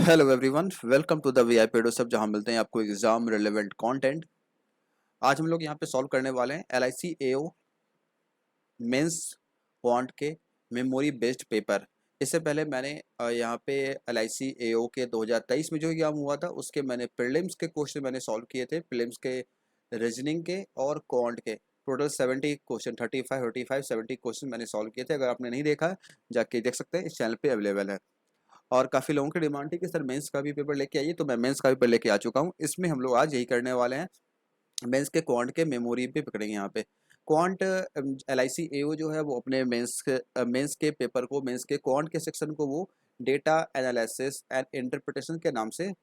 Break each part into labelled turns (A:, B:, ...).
A: Hello everyone, welcome to the VIP सब जहां मिलते हैं आपको एग्जाम रिलेवेंट कंटेंट। आज हम लोग यहां पे सॉल्व करने वाले हैं एलआईसी एओ मेंस क्वांट के मेमोरी बेस्ड पेपर। इससे पहले मैंने यहाँ पे एलआईसी एओ के 2023 में जो एग्जाम हुआ था उसके मैंने प्रीलिम्स के क्वेश्चन मैंने सॉल्व किए थे, प्रीलिम्स के, रीजनिंग के और क्वांट के। टोटल 70 क्वेश्चन, 35 क्वेश्चन मैंने सॉल्व किए थे। अगर आपने नहीं देखा है जाके देख सकते हैं, इस चैनल पे अवेलेबल है। और काफ़ी लोगों की डिमांड थी कि सर मेंस का भी पेपर लेके आइए, तो मैं मेंस का भी पेपर लेके आ चुका हूँ। इसमें हम लोग आज यही करने वाले हैं, मेंस के क्वांट के मेमोरी पे पकड़ेंगे। यहाँ पे क्वांट एलआईसी एओ जो है वो अपने मेंस के पेपर को, मेंस के क्वांट के सेक्शन को वो डेटा एनालिसिस एंड इंटरप्रिटेशन के नाम से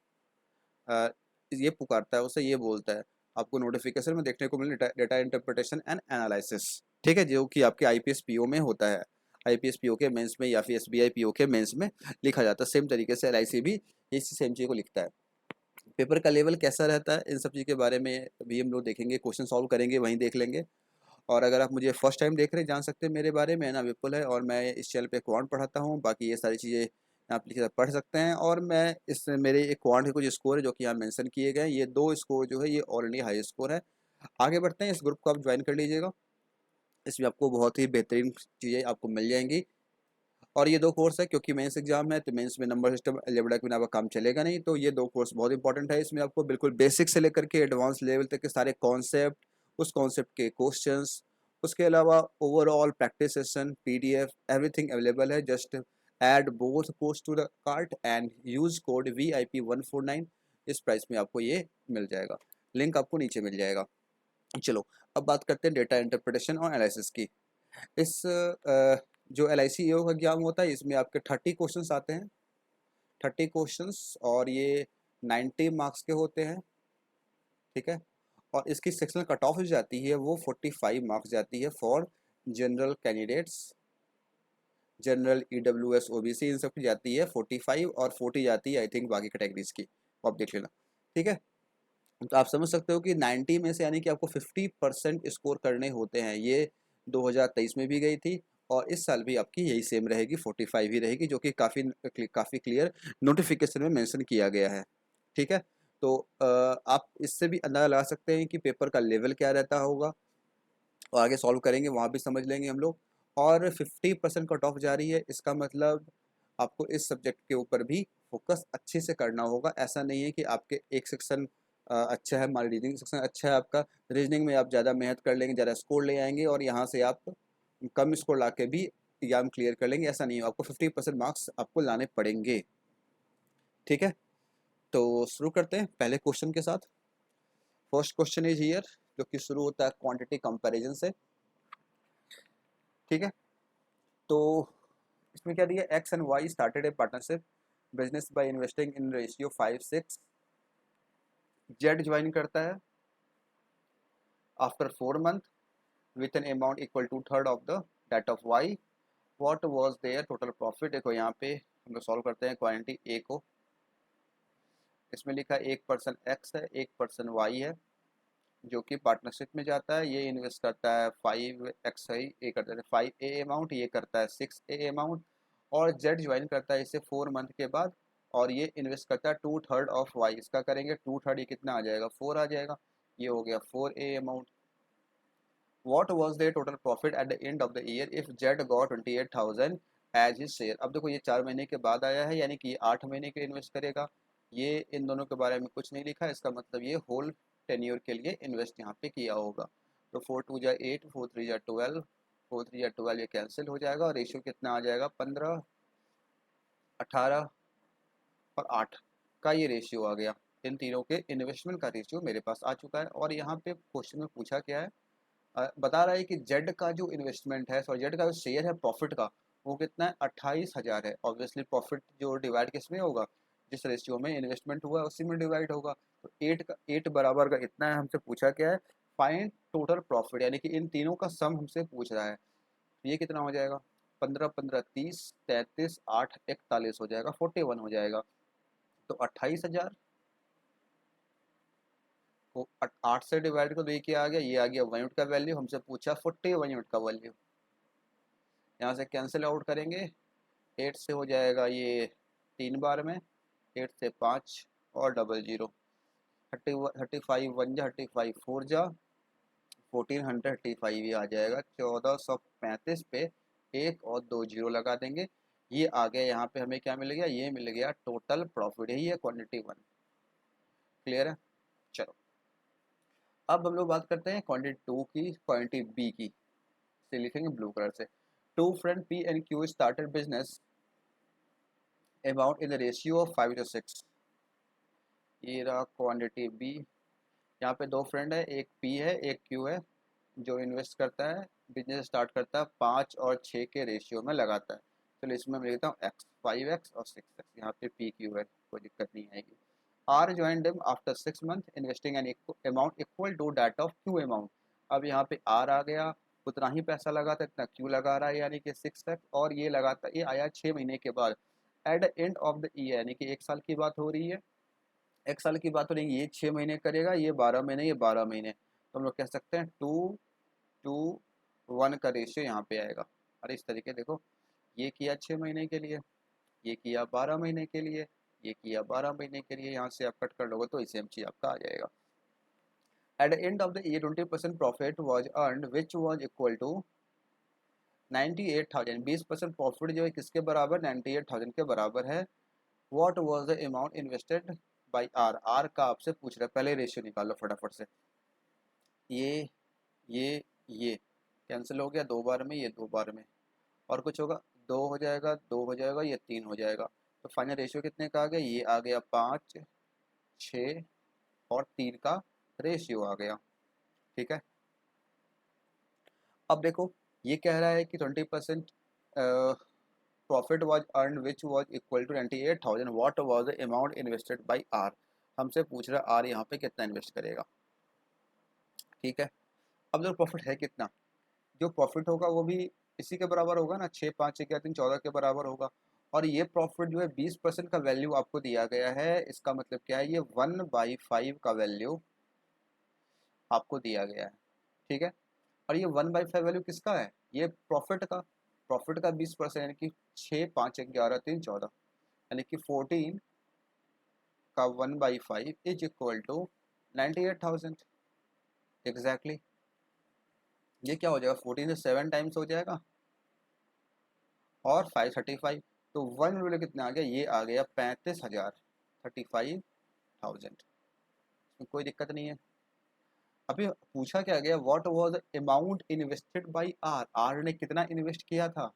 A: अ, ये पुकारता है, उसे ये बोलता है। आपको नोटिफिकेशन में देखने को मिले डेटा इंटरप्रिटेशन एंड एनालिसिस, ठीक है, जो कि आपके आईपीएस पीओ में होता है। आईपीएस पीओ के मेंस में या फिर एसबीआई पीओ के मेंस में लिखा जाता है। सेम तरीके से एलआईसी भी इसी सेम चीज़ को लिखता है। पेपर का लेवल कैसा रहता है, इन सब चीज़ के बारे में भी हम लोग देखेंगे, क्वेश्चन सॉल्व करेंगे, वहीं देख लेंगे। और अगर आप मुझे फर्स्ट टाइम देख रहे हैं, जान सकते हैं मेरे बारे में, ना विपुल है और मैं इस चैनल पे क्वांट पढ़ाता हूँ। बाकी ये सारी चीज़ें आप लिख पढ़ सकते हैं। और मैं इस मेरे एक क्वांट के कुछ स्कोर है जो कि यहाँ मेंशन किए गए हैं। ये दो स्कोर जो है ये ऑलरेडी हाई स्कोर है। आगे बढ़ते हैं, इस ग्रुप को आप ज्वाइन कर लीजिएगा। इसमें आपको बहुत ही बेहतरीन चीज़ें आपको मिल जाएंगी। और ये दो कोर्स है, क्योंकि मेंस एग्जाम है तो मेंस में नंबर सिस्टम अलजेब्रा के बिना आपका काम चलेगा नहीं। तो ये दो कोर्स बहुत इंपॉर्टेंट है। इसमें आपको बिल्कुल बेसिक से लेकर के एडवांस लेवल तक के सारे कॉन्सेप्ट, उस कॉन्सेप्ट के क्वेश्चंस, उसके अलावा overall practice session, PDF, everything available है। Just add both course to the cart and use code VIP149। इस प्राइस में आपको ये मिल जाएगा। लिंक आपको नीचे मिल जाएगा। चलो, अब बात करते हैं डेटा इंटरप्रिटेशन और एनालिसिस की। इस जो LIC ईओ का एग्जाम होता है इसमें आपके 30 क्वेश्चंस आते हैं, 30 क्वेश्चंस, और ये 90 मार्क्स के होते हैं, ठीक है। और इसकी सेक्शनल कट ऑफ जो जाती है वो 45 मार्क्स जाती है for general candidates, general EWS OBC, इन सब की जाती है 45, और 40 जाती है आई थिंक बाकी कैटेगरीज की। आप देख लेना, ठीक है। तो आप समझ सकते हो कि 90 में से यानी कि आपको 50% स्कोर करने होते हैं। ये 2023 में भी गई थी और इस साल भी आपकी यही सेम रहेगी, 45 ही रहेगी, जो कि काफ़ी क्लियर नोटिफिकेशन में मेंशन किया गया है, ठीक है। तो आप इससे भी अंदाज़ा लगा सकते हैं कि पेपर का लेवल क्या रहता होगा, और आगे सॉल्व करेंगे वहाँ भी समझ लेंगे हम लोग। और 50% कट ऑफ जा रही है, इसका मतलब आपको इस सब्जेक्ट के ऊपर भी फोकस अच्छे से करना होगा। ऐसा नहीं है कि आपके एक सेक्शन अच्छा है, मान रीजनिंग सेक्शन अच्छा है आपका, रीजनिंग में आप ज़्यादा मेहनत कर लेंगे, ज़्यादा स्कोर ले आएंगे और यहाँ से आप कम स्कोर ला के भी एग्जाम क्लियर कर लेंगे। ऐसा नहीं है, आपको 50% मार्क्स आपको लाने पड़ेंगे, ठीक है। तो शुरू करते हैं पहले क्वेश्चन के साथ। फर्स्ट क्वेश्चन इज हियर, जो कि शुरू होता है क्वांटिटी कंपैरिजन से, ठीक है। तो इसमें क्या दिया, x and y started a partnership business by investing in ratio 5:6। Z join करता है after 4 month with an amount equal to third of the debt of y. What was their total profit. देखो यहाँ पे हम लोग solve करते हैं quantity ए को। इसमें लिखा है एक पर्सन एक्स है, एक पर्सन वाई है, जो कि पार्टनरशिप में जाता है। ये इन्वेस्ट करता है 5x है, ये करता है 5A अमाउंट, ये करता है 6A अमाउंट। और जेड ज्वाइन करता है इसे 4 मंथ के बाद, और ये इन्वेस्ट करता है 2/3 ऑफ वाई। इसका करेंगे 2/3, ये कितना आ जाएगा, 4 आ जाएगा। ये हो गया 4A amount. What was the total profit at the end of the year if z got 28,000 as his share. अब देखो ये 4 महीने के बाद आया है, यानी कि 8 महीने के इन्वेस्ट करेगा। ये इन दोनों के बारे में कुछ नहीं लिखा है, इसका मतलब ये होल टेन्योर के लिए इन्वेस्ट यहाँ पे किया होगा। तो 4×2 = 8, 4×3 = 12, 4×3 = 12, ये कैंसिल हो जाएगा और रेशियो कितना आ जाएगा, 15, 18 और 8 का ये रेशियो आ गया। इन तीनों के इन्वेस्टमेंट का रेशियो मेरे पास आ चुका है। और यहाँ पे क्वेश्चन में पूछा क्या है, बता रहा है कि जेड का जो इन्वेस्टमेंट है, सॉरी जेड का जो शेयर है प्रॉफिट का, वो कितना है, 28,000 है। ऑब्वियसली प्रॉफिट जो डिवाइड किस में होगा, जिस रेशियो में इन्वेस्टमेंट हुआ है उसी में डिवाइड होगा। तो 8 बराबर का इतना है, हमसे पूछा क्या है, फाइंड टोटल प्रॉफिट, यानी कि इन तीनों का सम हमसे पूछ रहा है। तो ये कितना हो जाएगा, 15 15 30, 33 8 41 हो जाएगा, 41 हो जाएगा। तो 28,000 को 8 से डिवाइड कर दो, ये क्या आ गया, ये आ गया 1 यूनिट का वैल्यू। हमसे पूछा 41 यूनिट का वैल्यू। यहाँ से कैंसिल आउट करेंगे, 8 से हो जाएगा ये 3 बार में, 8 से 5 और 00, 35 1 जा 35 4 जा 1435 ये आ जाएगा। 1435 पे एक और 2 जीरो लगा देंगे, ये आ गया। यहाँ पे हमें क्या मिल गया, ये मिल गया टोटल प्रॉफिट, यही है क्वांटिटी 1। क्लियर है। चलो अब हम लोग बात करते हैं क्वांटिटी 2 की, क्वांटिटी बी की। से लिखेंगे ब्लू कलर से। Two friend p and q started business amount in the ratio of 5:6। ये रहा क्वांटिटी बी। यहाँ पे दो फ्रेंड है, एक पी है एक क्यू है, जो इन्वेस्ट करता है, बिजनेस स्टार्ट करता है 5 और 6 के रेशियो में लगाता है। चलो इसमें मैं लिखता हूँ एक्स, 5x और 6x। यहाँ पे पी क्यू है, कोई दिक्कत नहीं आएगी। R join them after 6 month investing an amount equal to that of Q amount. अब यहाँ पे आर आ गया, उतना ही पैसा लगा था इतना क्यू लगा रहा है, यानी कि 6x, और ये लगाता, ये आया 6 महीने के बाद, eight the end of the year, यानी कि 1 साल की बात हो रही है। 1 साल की बात हो रही है, ये 6 महीने करेगा, ये 12 महीने, ये 12 महीने, तो हम लोग कह सकते हैं 2:1 का रेशियो यहाँ पे आएगा। और इस तरीके देखो, ये किया 6 महीने के लिए, ये किया 12 महीने के लिए, ये किया 12 महीने के लिए, यहाँ से आप कट कर लोगे तो सेम चीज आपका आ जाएगा। At the end of the year 20% profit was earned which was equal to 98,000। 20% profit जो है किसके बराबर, 98,000 के बराबर है। What was the amount invested by R. R का आपसे पूछ रहा है, पहले रेशियो निकालो फटाफट से। ये ये ये कैंसिल हो गया 2 बार में, ये 2 बार में, और कुछ होगा 2 हो जाएगा, 2 हो जाएगा, ये 3 हो जाएगा। तो फाइनल रेशियो कितने का आ गया, ये आ गया 5 6 और 3 का रेशियो आ गया। ठीक है। अब देखो ये कह रहा है कि 20% profit was earn which was equal to 98,000। What was the amount invested by R. हमसे पूछ रहा है आर यहाँ पे कितना इन्वेस्ट करेगा। ठीक है। अब जो प्रॉफिट है कितना, जो प्रॉफिट होगा वो भी इसी के बराबर होगा ना, 6 5 1 3 14 के बराबर होगा। और ये प्रॉफिट जो है 20% का वैल्यू आपको दिया गया है, इसका मतलब क्या है, ये 1/5 का वैल्यू आपको दिया गया है। ठीक है। और ये 1/5 वैल्यू किसका है, ये प्रॉफिट का। प्रॉफिट का 20% यानी कि 6 5 11 3 14, यानी कि 14 का 1/5 इज इक्वल टू 98,000 एग्जैक्टली। ये क्या हो जाएगा, 14 से 7 टाइम्स हो जाएगा, और 535, तो 1 रूल कितना आ गया, ये आ गया 35,000, 35,000। इसमें कोई दिक्कत नहीं है। अभी पूछा क्या गया, what was the amount invested by R. R ने कितना इन्वेस्ट किया था।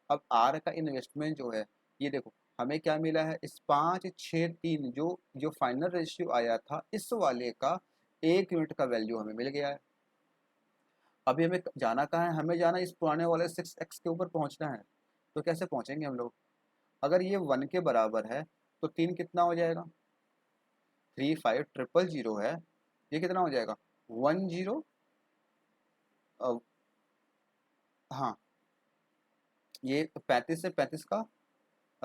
A: अब आर का इन्वेस्टमेंट जो है, ये देखो हमें क्या मिला है, इस 5 6 3 जो जो फाइनल रेशियो आया था, इस वाले का 1 यूनिट का वैल्यू हमें मिल गया है। अभी हमें जाना कहाँ है, हमें जाना इस पुराने वाले 6x के ऊपर पहुंचना है। तो कैसे पहुंचेंगे हम लोग, अगर ये 1 के बराबर है तो 3 कितना हो जाएगा, 35,000 है, ये कितना हो जाएगा 10, हाँ ये 35 से 35 का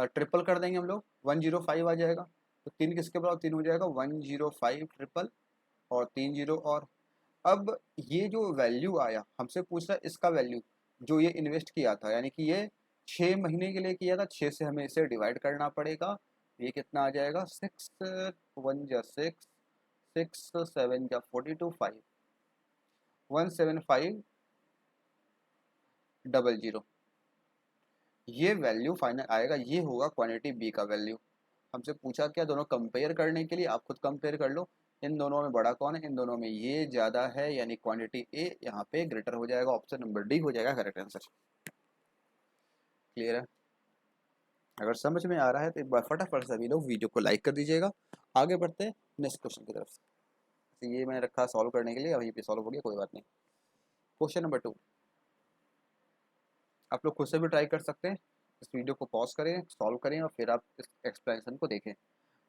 A: ट्रिपल कर देंगे हम लोग, 105 आ जाएगा। तो 3 किसके बराबर, 3 हो जाएगा 105 ट्रिपल और 3 जीरो और। अब ये जो वैल्यू आया, हमसे पूछ रहा है इसका वैल्यू, जो ये इन्वेस्ट किया था, यानी कि ये 6 महीने के लिए किया था, 6 से हमें इसे डिवाइड करना पड़ेगा। ये कितना आ जाएगा, 6 1 जा 6 6 7 जा 42 5 17500। ये वैल्यू फाइनल आएगा, ये होगा क्वांटिटी बी का वैल्यू। हमसे पूछा क्या, दोनों कंपेयर करने के लिए, आप खुद कंपेयर कर लो, इन दोनों में बड़ा कौन है, इन दोनों में ये ज़्यादा है, यानी क्वांटिटी ए यहाँ पे ग्रेटर हो जाएगा। ऑप्शन नंबर डी हो जाएगा करेक्ट आंसर। क्लियर है। अगर समझ में आ रहा है तो एक बार फटाफट सभी लोग वीडियो को लाइक कर दीजिएगा। आगे बढ़ते हैं नेक्स्ट क्वेश्चन की तरफ। तो ये मैंने रखा सॉल्व करने के लिए, वहीं पे सॉल्व हो गया, कोई बात नहीं। क्वेश्चन नंबर 2 आप लोग खुद से भी ट्राई कर सकते हैं। इस वीडियो को पॉज करें, सॉल्व करें, और फिर आप इस एक्सप्लेनेशन को देखें।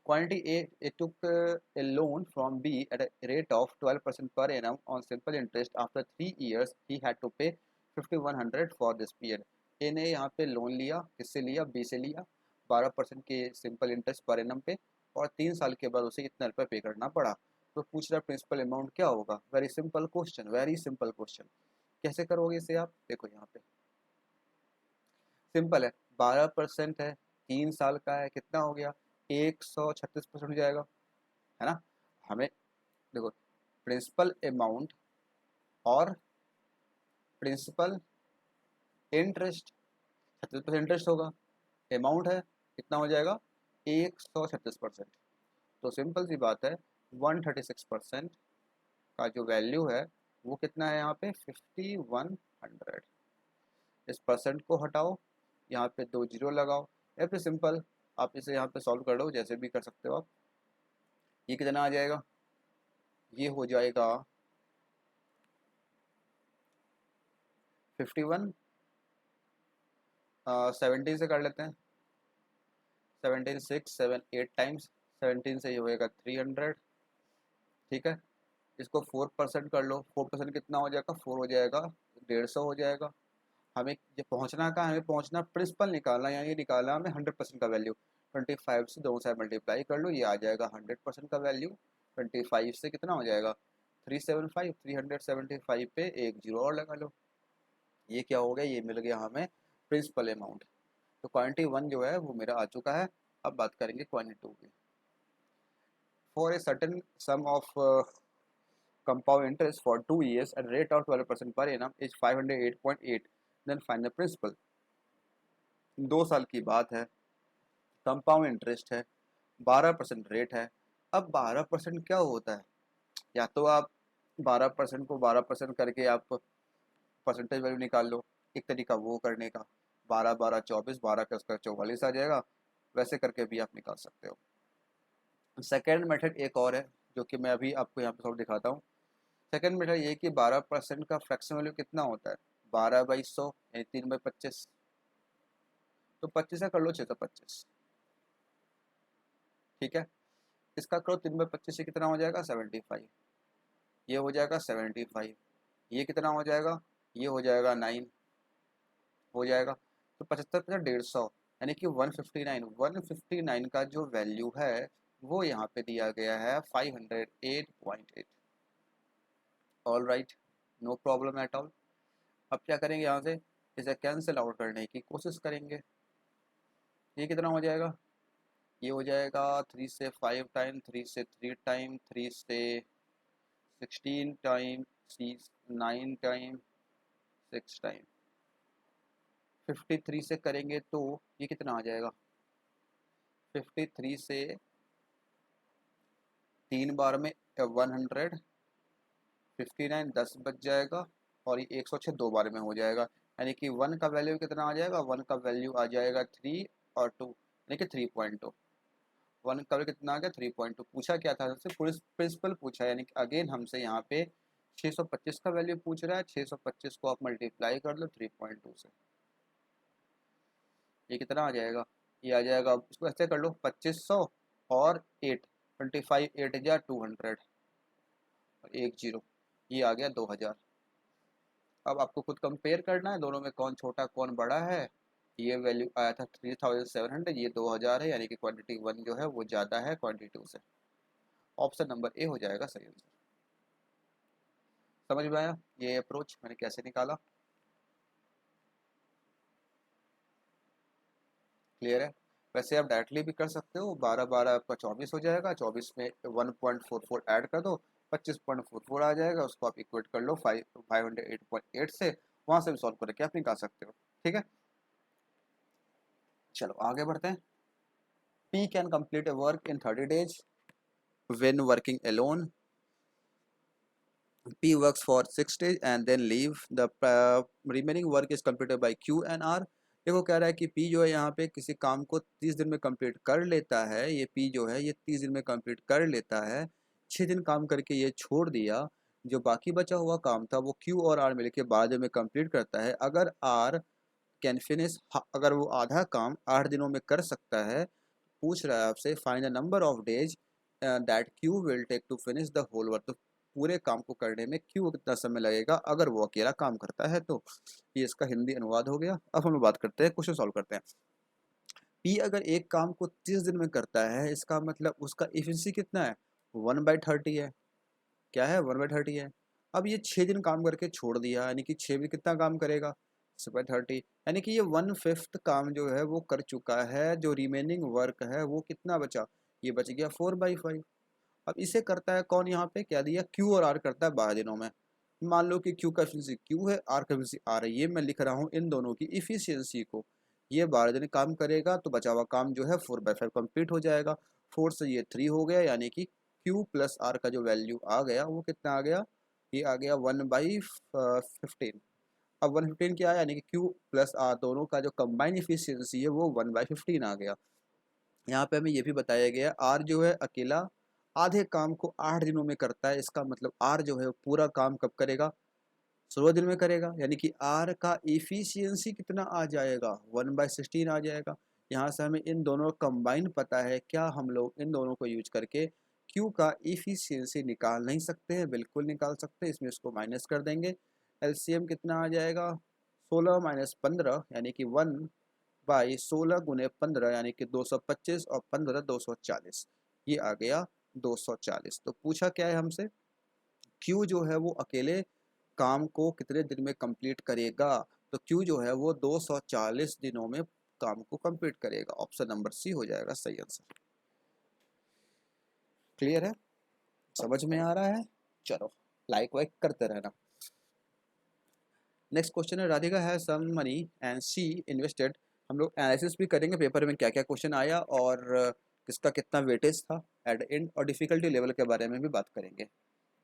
A: Quantity A, it took a loan from B at a rate of 12% per annum on simple interest. After 3 years, he had to pay 5,100 for this period. A ने यहाँ पे लोन लिया, किससे लिया, B से लिया, 12% के सिंपल इंटरेस्ट पर एनम पे, और 3 साल के बाद उसे इतना रुपये पे करना पड़ा। तो पूछ रहा प्रिंसिपल अमाउंट क्या होगा। Very simple question, very simple question. कैसे करोगे इसे आप, देखो यहाँ पे सिंपल है, 12% है, 3 साल का है, कितना हो गया 136% हो जाएगा, है ना। हमें देखो प्रिंसिपल अमाउंट और प्रिंसिपल इंटरेस्ट, 36% इंटरेस्ट होगा, अमाउंट है कितना हो जाएगा 136%। तो सिंपल सी बात है 136% का जो वैल्यू है वो कितना है यहाँ पे 5100। इस परसेंट को हटाओ, यहाँ पे 2 जीरो लगाओ, या फिर सिंपल आप इसे यहाँ पे सॉल्व कर लो, जैसे भी कर सकते हो आप। ये कितना आ जाएगा, ये हो जाएगा 51, 17 से कर लेते हैं, 17 6 7 8 टाइम्स 17 से ये होएगा 300, ठीक है। इसको 4% कर लो, 4% कितना हो जाएगा 4 हो जाएगा 150 हो जाएगा। हमें ये पहुंचना का, हमें पहुंचना प्रिंसिपल निकालना, यानी ये निकालना हमें 100% का वैल्यू। 25 से दोनों साइड मल्टीप्लाई कर लो, ये आ जाएगा 100% का वैल्यू। 25 से कितना हो जाएगा 375, 375 पे एक जीरो और लगा लो, ये क्या हो गया, ये मिल गया हमें प्रिंसिपल अमाउंट। तो क्वांटिटी 1 जो है वो मेरा आ चुका है। अब बात करेंगे क्वांटिटी 2 की। For a certain some of compound interest for 2 years at rate of 12% per annum is 508.8, then find the principal। 2 साल की बात है, कंपाउंड इंटरेस्ट है, 12% रेट है। अब 12% क्या होता है, या तो आप 12% को 12% करके आप परसेंटेज वैल्यू निकाल लो, एक तरीका वो करने का, 12 12 24, 12 का उसका 44 आ जाएगा, वैसे करके भी आप निकाल सकते हो। सेकेंड मेथड एक और है जो कि मैं अभी आपको यहाँ पे थोड़ा दिखाता हूँ। सेकेंड मेथड ये कि 12% का फ्रैक्शन वैल्यू कितना होता है 12/100 यानी 3/25, तो 25 का कर लो 625, ठीक है। इसका करो 3/25 से कितना हो जाएगा 75, ये हो जाएगा 75, ये कितना हो जाएगा, ये हो जाएगा 9 हो जाएगा। तो 75 150 यानी कि 159 का जो वैल्यू है वो यहाँ पे दिया गया है 508.8। All right, no problem at all. अब क्या करेंगे, यहाँ से इसे कैंसिल आउट करने की कोशिश करेंगे। ये कितना हो जाएगा, ये हो जाएगा 3 से 5 टाइम, 3 से 3 टाइम, 3 से 16 टाइम, 9 टाइम, 6 टाइम। 53 से करेंगे तो ये कितना आ जाएगा, 53 से 3 बार में 100, 59 10 बच जाएगा, और ये 106 2 बार में हो जाएगा, यानी कि 1 का वैल्यू कितना आ जाएगा, 1 का वैल्यू आ जाएगा 3 और 2 यानी कि 3.2। 1 का वैल्यू कितना आ गया 3.2। पूछा क्या था हमसे, प्रिंसिपल पूछा, यानी कि अगेन हमसे यहाँ पे 625 का वैल्यू पूछ रहा है। 625 को आप मल्टीप्लाई कर लो 3.2 से, ये कितना आ जाएगा, ये आ जाएगा, इसको ऐसे कर लो 2500 और 8, 25 8 जा 200 और 1 जीरो, ये आ गया 2000। अब आपको खुद कंपेयर करना है दोनों में कौन छोटा कौन बड़ा है। ये वैल्यू आया था 3700, ये 2000 है, यानी कि क्वांटिटी 1 जो है वो ज़्यादा है क्वांटिटी 2 से। ऑप्शन नंबर ए हो जाएगा सही आंसर। समझ में आया ये अप्रोच मैंने कैसे निकाला, क्लियर है। वैसे आप डायरेक्टली भी कर सकते हो, 12 12 आपका 24 हो जाएगा, 24 में 1.44 ऐड कर दो, 25.44 आ जाएगा, उसको आप इक्वेट कर लो 508.8 से, वहाँ से भी सॉल्व करके आप निकाल सकते हो, ठीक है। चलो आगे बढ़ते हैं। P can complete a work in 30 days when working alone. P works for 6 days and then leave. The remaining work is completed by Q and R. देखो कह रहा है कि P जो है यहाँ पे किसी काम को 30 दिन में कंप्लीट कर लेता है। ये P जो है ये 30 दिन में कंप्लीट कर लेता है, 6 दिन काम करके ये छोड़ दिया। जो बाकी बचा हुआ काम था वो Q और R मिलके 12 दिन में कंप्लीट करता है। अगर R कैन फिनिश, अगर वो आधा काम 8 दिनों में कर सकता है, पूछ रहा है आपसे find the number of days that Q will take to finish the whole work. तो पूरे काम को करने में क्यू कितना समय लगेगा अगर वो अकेला काम करता है। तो ये इसका हिंदी अनुवाद हो गया। अब हम लोग बात करते हैं, क्वेश्चन सॉल्व करते हैं। पी अगर एक काम को 30 दिन में करता है, इसका मतलब उसका एफिशिएंसी कितना है 1/30 है। क्या है 1/30 है। अब ये 6 दिन काम करके छोड़ दिया, यानी कि 6 में कितना काम करेगा बाई 30, यानी कि ये 1/5 काम जो है वो कर चुका है। जो रिमेनिंग वर्क है वो कितना बचा, ये बच गया 4/5। अब इसे करता है कौन, यहाँ पे क्या दिया, क्यू और आर करता है 12 दिनों में। मान लो कि क्यू का एफिशिएंसी क्यू है, आर का एफिशिएंसी आर है, ये मैं लिख रहा हूँ इन दोनों की इफिशियंसी को। ये 12 दिन काम करेगा तो बचा हुआ काम जो है 4/5 कंप्लीट हो जाएगा। 4 से ये 3 हो गया, यानी कि क्यू प्लस आर का जो वैल्यू आ गया वो कितना आ गया, ये आ गया 1/15। अब 1/15 क्या है, यानी कि क्यू प्लस आर दोनों का जो कंबाइन इफिशियंसी है वो 1/15 आ गया। यहाँ पे हमें ये भी बताया गया आर जो है अकेला आधे काम को 8 दिनों में करता है। इसका मतलब आर जो है वो पूरा काम कब करेगा, 16 दिन में करेगा, यानी कि आर का इफिशियंसी कितना आ जाएगा, 1/16 आ जाएगा। यहाँ से हमें इन दोनों का कंबाइन पता है, क्या हम लोग इन दोनों को यूज करके क्यू का इफिशियंसी निकाल नहीं सकते हैं, बिल्कुल निकाल सकते हैं। इसमें इसको माइनस कर देंगे, एलसीएम कितना आ जाएगा, 16 - 15 यानी कि 1/16 × 15 यानी कि 225 और 15 240, ये आ गया 240। तो पूछा क्या है हमसे, क्यू जो है वो अकेले काम को कितने दिन में कंप्लीट करेगा, तो क्यू जो है वो 240 दिनों में काम को कंप्लीट करेगा। ऑप्शन नंबर सी हो जाएगा सही आंसर। क्लियर है, समझ में आ रहा है, चलो लाइक वाइक करते रहना। नेक्स्ट क्वेश्चन है, राधिका है some money and she invested. हम लोग एनालिसिस भी करेंगे पेपर में क्या क्या क्वेश्चन आया और किसका कितना वेटेज था एट एंड, और डिफिकल्टी लेवल के बारे में भी बात करेंगे।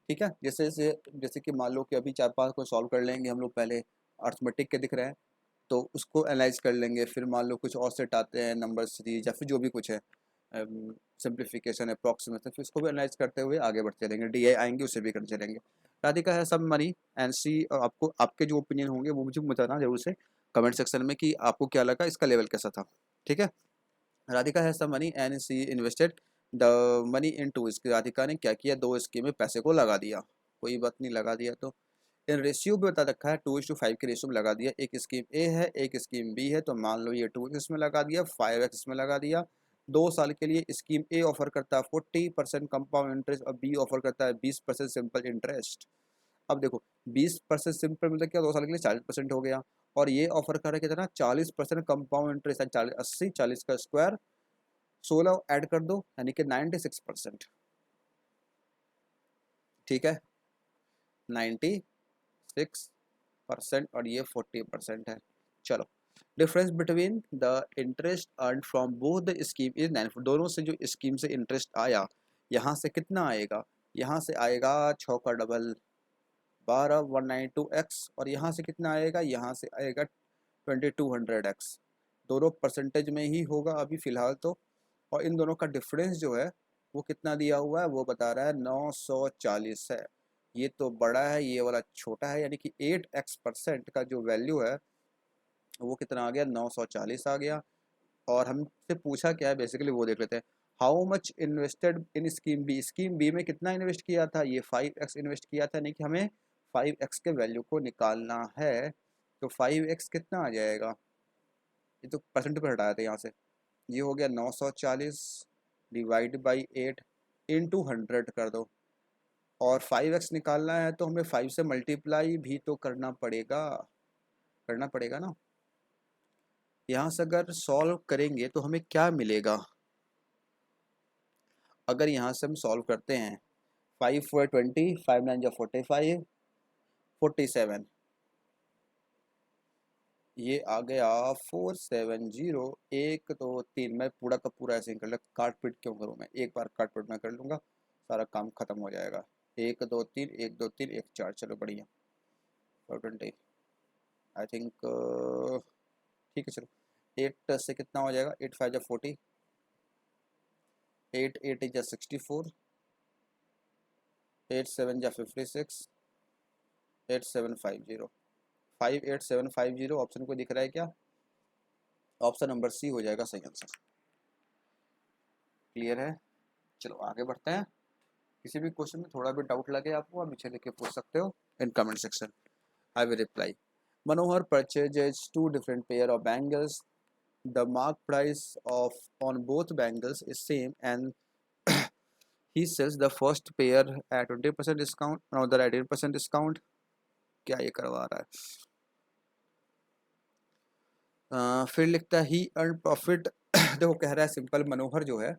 A: ठीक है, जैसे कि मान लो कि अभी 4-5 को सॉल्व कर लेंगे हम लोग, पहले अर्थमेटिक के दिख रहे हैं तो उसको एनालाइज कर लेंगे, फिर मान लो कुछ और सेट आते हैं नंबर सीरीज या फिर जो भी कुछ है, सिंप्लीफिकेशन अप्रॉक्सीमेशन, फिर उसको भी एनालाइज करते हुए आगे बढ़ते चलेंगे, डीआई आएंगे उसे भी करते चलेंगे। राधिका है सब मनी एंड सी, आपको आपके जो ओपिनियन होंगे वो मुझे बताना जरूर से कमेंट सेक्शन में कि आपको क्या लगा, इसका लेवल कैसा था। ठीक है, राधिका है some money and she invested the money in two, इसकी राधिका ने क्या किया, 2 स्कीम में पैसे को लगा दिया। कोई बात नहीं, लगा दिया तो इन रेशियो भी बता रखा है, 2:5 के रेशियो में लगा दिया। एक स्कीम ए है एक स्कीम बी है, तो मान लो ये 2x इसमें लगा दिया, 5x इसमें लगा दिया। 2 साल के लिए स्कीम ए ऑफर करता है 40% कंपाउंड इंटरेस्ट और बी ऑफर करता है 20% सिंपल इंटरेस्ट। अब देखो 20% सिंपल मतलब क्या, 2 साल के लिए 40% हो गया, और ये ऑफर कर रहा है कितना, 40% कंपाउंड इंटरेस्ट, 80 40 का स्क्वायर 16 ऐड कर दो यानी कि 96%। ठीक है, 96% और ये 40% है। चलो, difference between the interest earn from both the scheme is 9, दोनों से जो स्कीम से इंटरेस्ट आया यहाँ से कितना आएगा, यहाँ से आएगा 6 का डबल 12 192x, और यहाँ से कितना आएगा, यहाँ से आएगा 2200x। दोनों परसेंटेज में ही होगा अभी फ़िलहाल तो, और इन दोनों का डिफरेंस जो है वो कितना दिया हुआ है, वो बता रहा है 940 है। ये तो बड़ा है, ये वाला छोटा है, यानी कि 8x% का जो वैल्यू है वो कितना आ गया, 940 आ गया। और हमसे पूछा क्या है बेसिकली वो देख लेते हैं, how much invested in scheme B, scheme B में कितना इन्वेस्ट किया था, ये 5x इन्वेस्ट किया था, नहीं कि हमें 5x के वैल्यू को निकालना है। तो 5x कितना आ जाएगा, ये तो परसेंट पर हटाया था यहाँ से, ये हो गया 940 डिवाइड बाई 8 इंटू 100 कर दो, और 5x निकालना है तो हमें 5 से मल्टीप्लाई भी तो करना पड़ेगा ना। यहाँ से अगर सॉल्व करेंगे तो हमें क्या मिलेगा, अगर यहाँ से हम सॉल्व करते हैं 5 4 20 5 9 45 47, ये आ गया 470 1 2 3। मैं पूरा का पूरा ऐसे ही कर लूँ, काट पीट क्यों करूँ, मैं एक बार काट पीट में कर लूँगा, सारा काम खत्म हो जाएगा। 1 2 3 1 2 3 1 4, चलो बढ़िया। 420 आई थिंक, ठीक है चलो। 8 से कितना हो जाएगा, 8 5 40, 8 8 64, 8 7 56, 8750, 58750 ऑप्शन को दिख रहा है क्या, ऑप्शन नंबर सी हो जाएगा सही आंसर। क्लियर है, चलो आगे बढ़ते हैं। किसी भी क्वेश्चन में थोड़ा भी डाउट लगे आपको, आप नीचे लिख के पूछ सकते हो in comment section, I will reply. Manohar purchases 2 different pair of bangles, the mark price of on both bangles is same and he sells the first pair at 20% discount, another at 10% discount। क्या ये करवा रहा है, फिर लिखता है ही earn profit. देखो कह रहा है सिंपल मनोहर जो है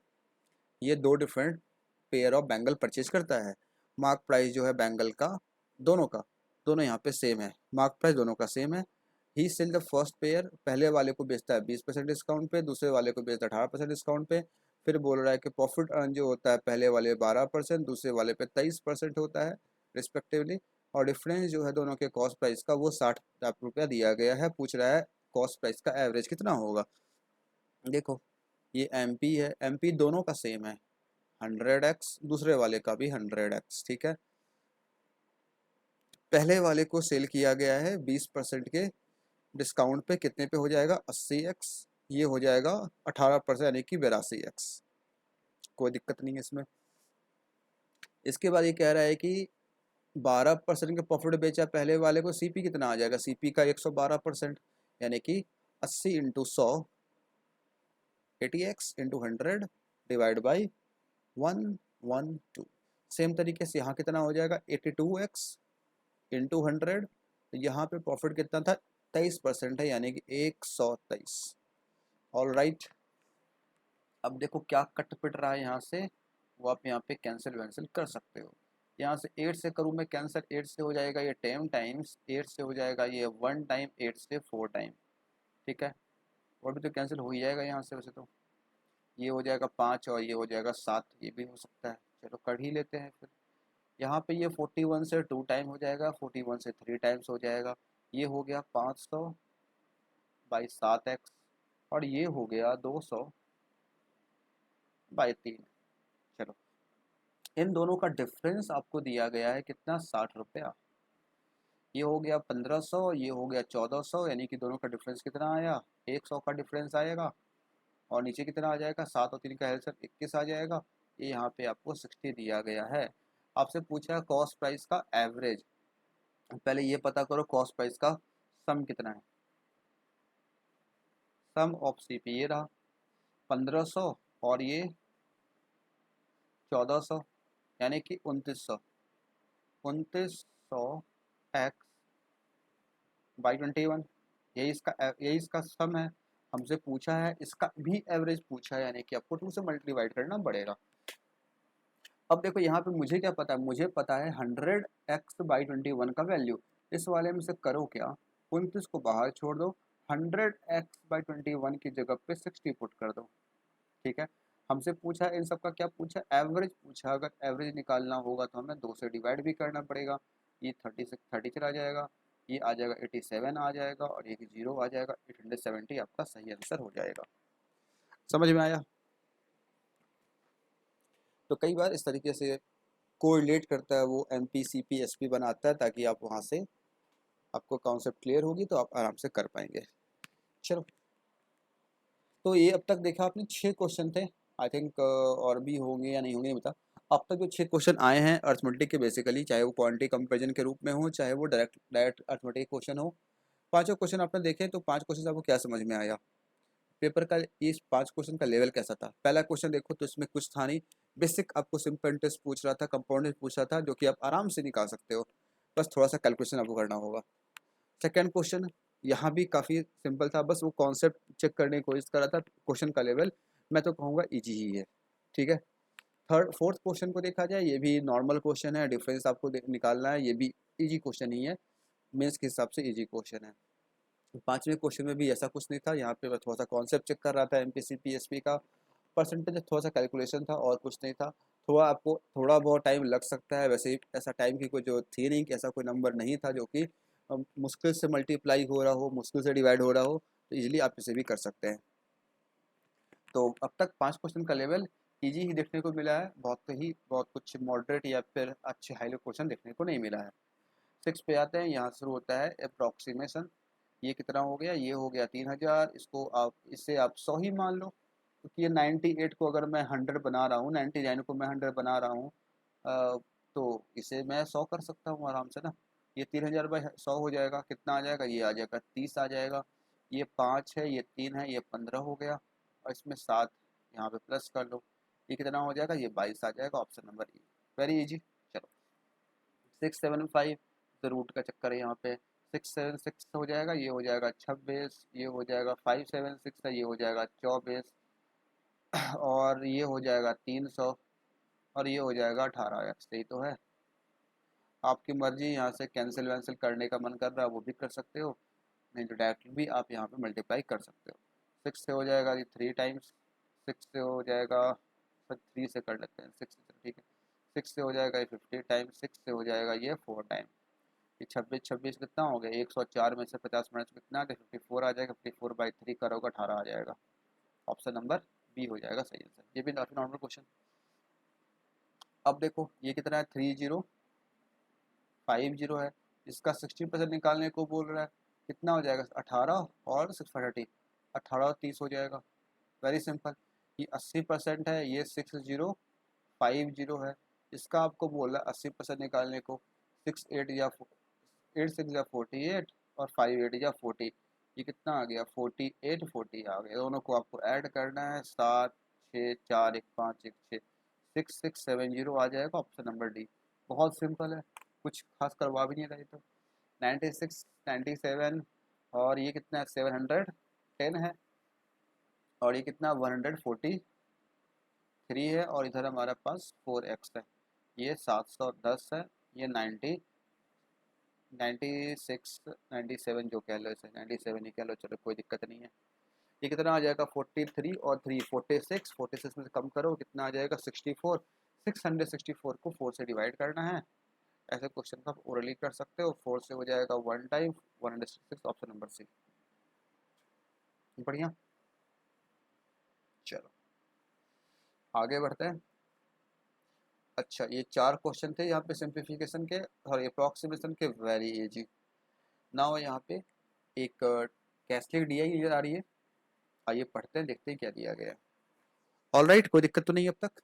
A: ये 2 different pair of bangle purchase करता है। मार्क प्राइस जो है बैंगल का दोनों यहाँ पे सेम है, मार्क प्राइस दोनों का सेम है। ही सेल द फर्स्ट पेयर, पहले वाले को बेचता है 20% डिस्काउंट पे, दूसरे वाले को बेचता है 18% डिस्काउंट पे। फिर बोल रहा है कि प्रॉफिट अर्न जो होता है पहले वाले 12%, दूसरे वाले पे 23% होता है रिस्पेक्टिवली। और डिफरेंस जो है दोनों के कॉस्ट प्राइस का वो 60 रुपया दिया गया है। पूछ रहा है कॉस्ट प्राइस का एवरेज कितना होगा। देखो ये एमपी है, एमपी दोनों का सेम है 100x, दूसरे वाले का भी 100x, ठीक है। पहले वाले को सेल किया गया है 20% के डिस्काउंट पे, कितने पे हो जाएगा 80x, ये हो जाएगा 18% यानी कि 82x। कोई दिक्कत नहीं है इसमें। इसके बाद ये कह रहा है कि 12% के प्रॉफिट बेचा पहले वाले को, सीपी कितना आ जाएगा, सीपी का 112% यानी कि 80 into 100, 80x into 100 divide by 112। Same तरीके से यहाँ कितना हो जाएगा 82x इंटू 100, यहाँ पे प्रॉफिट कितना था 23% है यानी कि 123। ऑल राइट, अब देखो क्या कट पिट रहा है यहाँ से, वो आप यहाँ पे कैंसिल वैंसिल कर सकते हो। यहाँ से 8 से करूँ मैं कैंसिल, 8 से हो जाएगा ये 10 टाइम्स, 8 से हो जाएगा ये 1 टाइम, 8 से 4 टाइम, ठीक है। और भी तो कैंसिल हो ही जाएगा यहाँ से वैसे तो। ये हो जाएगा 5 और ये हो जाएगा 7, ये भी हो सकता है, चलो कर ही लेते हैं फिर। यहाँ पे ये 41 से 2 टाइम हो जाएगा, 41 से 3 टाइम्स हो जाएगा, ये हो गया 500 बाई 7x, और ये हो गया 200 बाई 3। चलो इन दोनों का डिफरेंस आपको दिया गया है कितना 60 रुपया। ये हो गया 1500, ये हो गया 1400, यानी कि दोनों का डिफरेंस कितना आया 100 का डिफरेंस आएगा। और नीचे कितना आ जाएगा 7 और 3 का हेल्सर 21 आ जाएगा। ये यहाँ पे आपको 60 दिया गया है। आपसे पूछा है कॉस्ट प्राइस का एवरेज, पहले ये पता करो कॉस्ट प्राइस का सम कितना है। सम ऑफ सीपी ये रहा 1500 और ये 1400 यानी कि 2900, 2900 एक्स बाई 21, यही इसका सम है। हमसे पूछा है इसका भी एवरेज पूछा है, यानी कि आपको 2 से मल्टीप्लाई करना पड़ेगा। अब देखो यहाँ पे मुझे क्या पता है, मुझे पता है 100x बाई 21 का वैल्यू। इस वाले में से करो क्या, 29 को बाहर छोड़ दो, 100x बाई 21 की जगह पे 60 पुट कर दो, ठीक है। हमसे पूछा है इन सब का क्या पूछा, एवरेज पूछा। अगर एवरेज निकालना होगा तो हमें 2 से डिवाइड भी करना पड़ेगा। ये 30 से 30 चला जाएगा, ये आ जाएगा 87 आ जाएगा, और ये 0 आ जाएगा, 870 आपका सही आंसर हो जाएगा। समझ में आया। तो कई बार इस तरीके से कोरिलेट करता है वो एमपी सीपी एसपी बनाता है, ताकि आप वहाँ से आपको कॉन्सेप्ट क्लियर होगी तो आप आराम से कर पाएंगे। चलो तो ये अब तक देखा आपने 6 क्वेश्चन थे। आई थिंक और भी होंगे या नहीं होंगे नहीं पता। अब तक जो 6 क्वेश्चन आए हैं अर्थमेटिक के, बेसिकली चाहे वो क्वांटिटी कंपैरिजन के रूप में हो, चाहे वो डायरेक्ट डायरेक्ट अर्थमेटिक क्वेश्चन हो, पांचों क्वेश्चन आपने देखे। तो 5 क्वेश्चन आपको क्या समझ में आया, पेपर का इस 5 क्वेश्चन का लेवल कैसा था। पहला क्वेश्चन देखो तो इसमें कुछ था नहीं, बेसिक आपको सिंपल इंटरेस्ट पूछ रहा था, कंपाउंड पूछ रहा था, जो कि आप आराम से निकाल सकते हो, बस थोड़ा सा कैलकुलेशन आपको करना होगा। सेकेंड क्वेश्चन यहाँ भी काफ़ी सिंपल था, बस वो कॉन्सेप्ट चेक करने की कोशिश कर रहा था। क्वेश्चन का लेवल मैं तो कहूँगा इजी ही है, ठीक है। फोर्थ क्वेश्चन को देखा जाए, ये भी नॉर्मल क्वेश्चन है, डिफरेंस आपको निकालना है, ये भी इजी क्वेश्चन ही है, मेंस के हिसाब से इजी क्वेश्चन है। पांचवें क्वेश्चन में भी ऐसा कुछ नहीं था, यहाँ पे मैं थोड़ा सा कॉन्सेप्ट चेक कर रहा था एमपीसी पीएसपी का, परसेंटेज थोड़ा सा कैलकुलेशन था और कुछ नहीं था। थोड़ा आपको थोड़ा बहुत टाइम लग सकता है, वैसे ही ऐसा टाइम की कोई जो थी नहीं कि ऐसा कोई नंबर नहीं था जो कि मुश्किल से मल्टीप्लाई हो रहा हो, मुश्किल से डिवाइड हो रहा हो, तो इजीली आप इसे भी कर सकते हैं। तो अब तक 5 क्वेश्चन का लेवल इजी ही देखने को मिला है, बहुत कुछ मॉडरेट या फिर अच्छे हाई क्वेश्चन देखने को नहीं मिला है। 6 पे आते हैं, यहाँ शुरू होता है अप्रॉक्सीमेशन। ये कितना हो गया, ये हो गया 3000, इसको आप इससे आप 100 ही मान लो, क्योंकि ये 98 को अगर मैं 100 बना रहा हूँ, 99 को मैं 100 बना रहा हूँ, तो इसे मैं 100 कर सकता हूँ आराम से ना। ये 3000 बाई 100 हो जाएगा, कितना आ जाएगा, ये आ जाएगा 30 आ जाएगा। ये 5 है, ये 3 है, ये 15 हो गया, और इसमें 7 यहाँ पे प्लस कर लो, ये कितना हो जाएगा, ये 22 आ जाएगा। ऑप्शन नंबर ई, वेरी इजी। चलो 675, तो रूट का चक्कर है यहाँ पे, 676 हो जाएगा, ये हो जाएगा 26, ये हो जाएगा 576 है, ये हो जाएगा 24 और ये हो जाएगा 300 और ये हो जाएगा 18x। सही तो है। आपकी मर्जी, यहाँ से कैंसिल वैंसिल करने का मन कर रहा है वो भी कर सकते हो, नहीं तो डायरेक्टली भी आप यहाँ पे मल्टीप्लाई कर सकते हो। 6 से हो जाएगा ये 3 टाइम्स, 6 से हो जाएगा, सर 3 से कर लेते हैं, 6 से, ठीक है। 6 से हो जाएगा ये 50 टाइम्स, 6 से हो जाएगा ये 4 टाइम। ये 26 कितना हो गया, 104 में से 50 मिनट कितना आ गया, 54 आ जाएगा। 54/3 करोगे 18 आ जाएगा। ऑप्शन नंबर बी हो जाएगा सही आंसर। ये भी काफी नॉर्मल क्वेश्चन। अब देखो ये कितना है, 3050 है, इसका 60% निकालने को बोल रहा है। कितना हो जाएगा, 18 और 630, 18 और 30 हो जाएगा। Very simple. ये 80% है, ये 6050 है। इसका आपको बोल रहा है 80% निकालने को। 8 6 या और 5 8 या 40, ये कितना आ गया, 48 40 आ गया। दोनों को आपको ऐड करना है, 7 6 4 1 5 1 6, 6670 आ जाएगा। Option number D. बहुत सिंपल है, कुछ खास करवा भी नहीं रही। तो 96 97 और ये कितना है, 710 है और ये कितना 143 है और इधर हमारे पास 4x है। ये 710 है, ये 96 97 जो कह लो, इसे 97 ही कह लो, चलो कोई दिक्कत नहीं है। ये कितना आ जाएगा, 43 और 3 46, 46 में से कम करो कितना आ जाएगा, 64। 664 को 4 से डिवाइड करना है। ऐसे क्वेश्चन को आप ओरली कर सकते हो। 4 से हो जाएगा 1 टाइम 166। ऑप्शन नंबर सी। बढ़िया, चलो आगे बढ़ते हैं। अच्छा, ये 4 क्वेश्चन थे यहाँ पे सिंप्लीफिकेशन के और अप्रॉक्सीमेशन के, वेरी इजी। नाउ यहाँ पे एक कैसलेट डी आई नजर आ रही है। आइए पढ़ते हैं, देखते हैं क्या दिया गया है। ऑलराइट, कोई दिक्कत तो नहीं अब तक।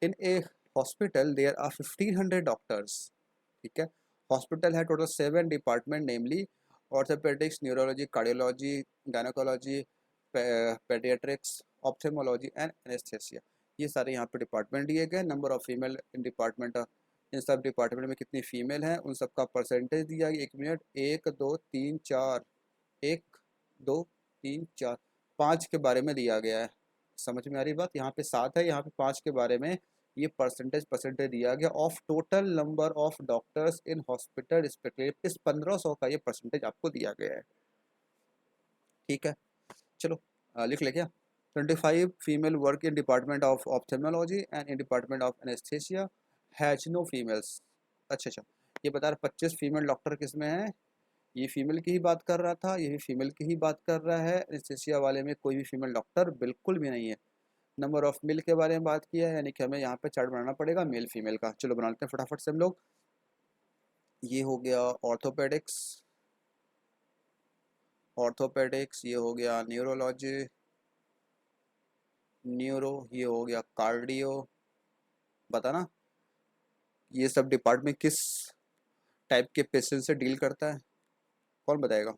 A: In a hospital there are 1500 doctors. ठीक है, हॉस्पिटल है total 7 department, namely orthopaedics, neurology, cardiology, gynaecology, paediatrics, ophthalmology and anaesthesia. ये सारे यहाँ पे डिपार्टमेंट दिए गए। Number of female in department, इन सब डिपार्टमेंट में कितनी फीमेल हैं उन सब का परसेंटेज दिया गया। 1 मिनट, 1 2 3 4, 1 2 3 4, 5 के बारे में दिया गया है। समझ में आ रही बात, यहाँ पे 7 है, यहाँ पे 5 के बारे में ये परसेंटेज दिया गया of total number of doctors in hospital respective. इस 1500 का ये परसेंटेज आपको दिया गया है। ठीक है, चलो लिख ले क्या। 25 female work in department of ophthalmology and in department of anaesthesia, has no females. अच्छा अच्छा, ये बता रहा 25 फीमेल डॉक्टर किस में है, ये फीमेल की ही बात कर रहा था, ये भी फीमेल की ही बात कर रहा है। एनेस्थेसिया वाले में कोई भी फीमेल डॉक्टर बिल्कुल भी नहीं है। नंबर ऑफ मेल के बारे में बात किया है, यानी कि हमें यहाँ पे चार्ट बनाना पड़ेगा मेल फीमेल का। चलो बना लेते हैं फटाफट से हम लोग। ये हो गया ऑर्थोपेडिक्स, ऑर्थोपेडिक्स, ये हो गया न्यूरोलॉजी, न्यूरो, ये हो गया कार्डियो। बताना ये सब डिपार्टमेंट किस टाइप के पेशेंट से डील करता है, कौन बताएगा।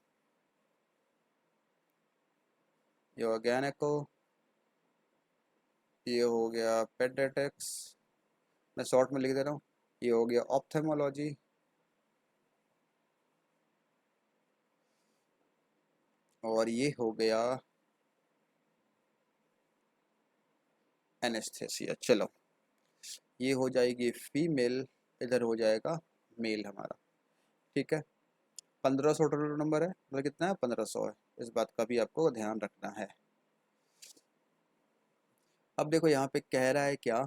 A: ये हो गया गैनेको, ये हो गया पेडियाट्रिक्स, मैं शॉर्ट में लिख दे रहा हूँ। ये हो गया ऑप्थेमोलॉजी, और ये हो गया एनेस्थेसिया। चलो ये हो जाएगी फीमेल, इधर हो जाएगा मेल हमारा। ठीक है, 1500 टोटल नंबर है, मतलब कितना है, 1500 है। इस बात का भी आपको ध्यान रखना है। अब देखो यहाँ पे कह रहा है क्या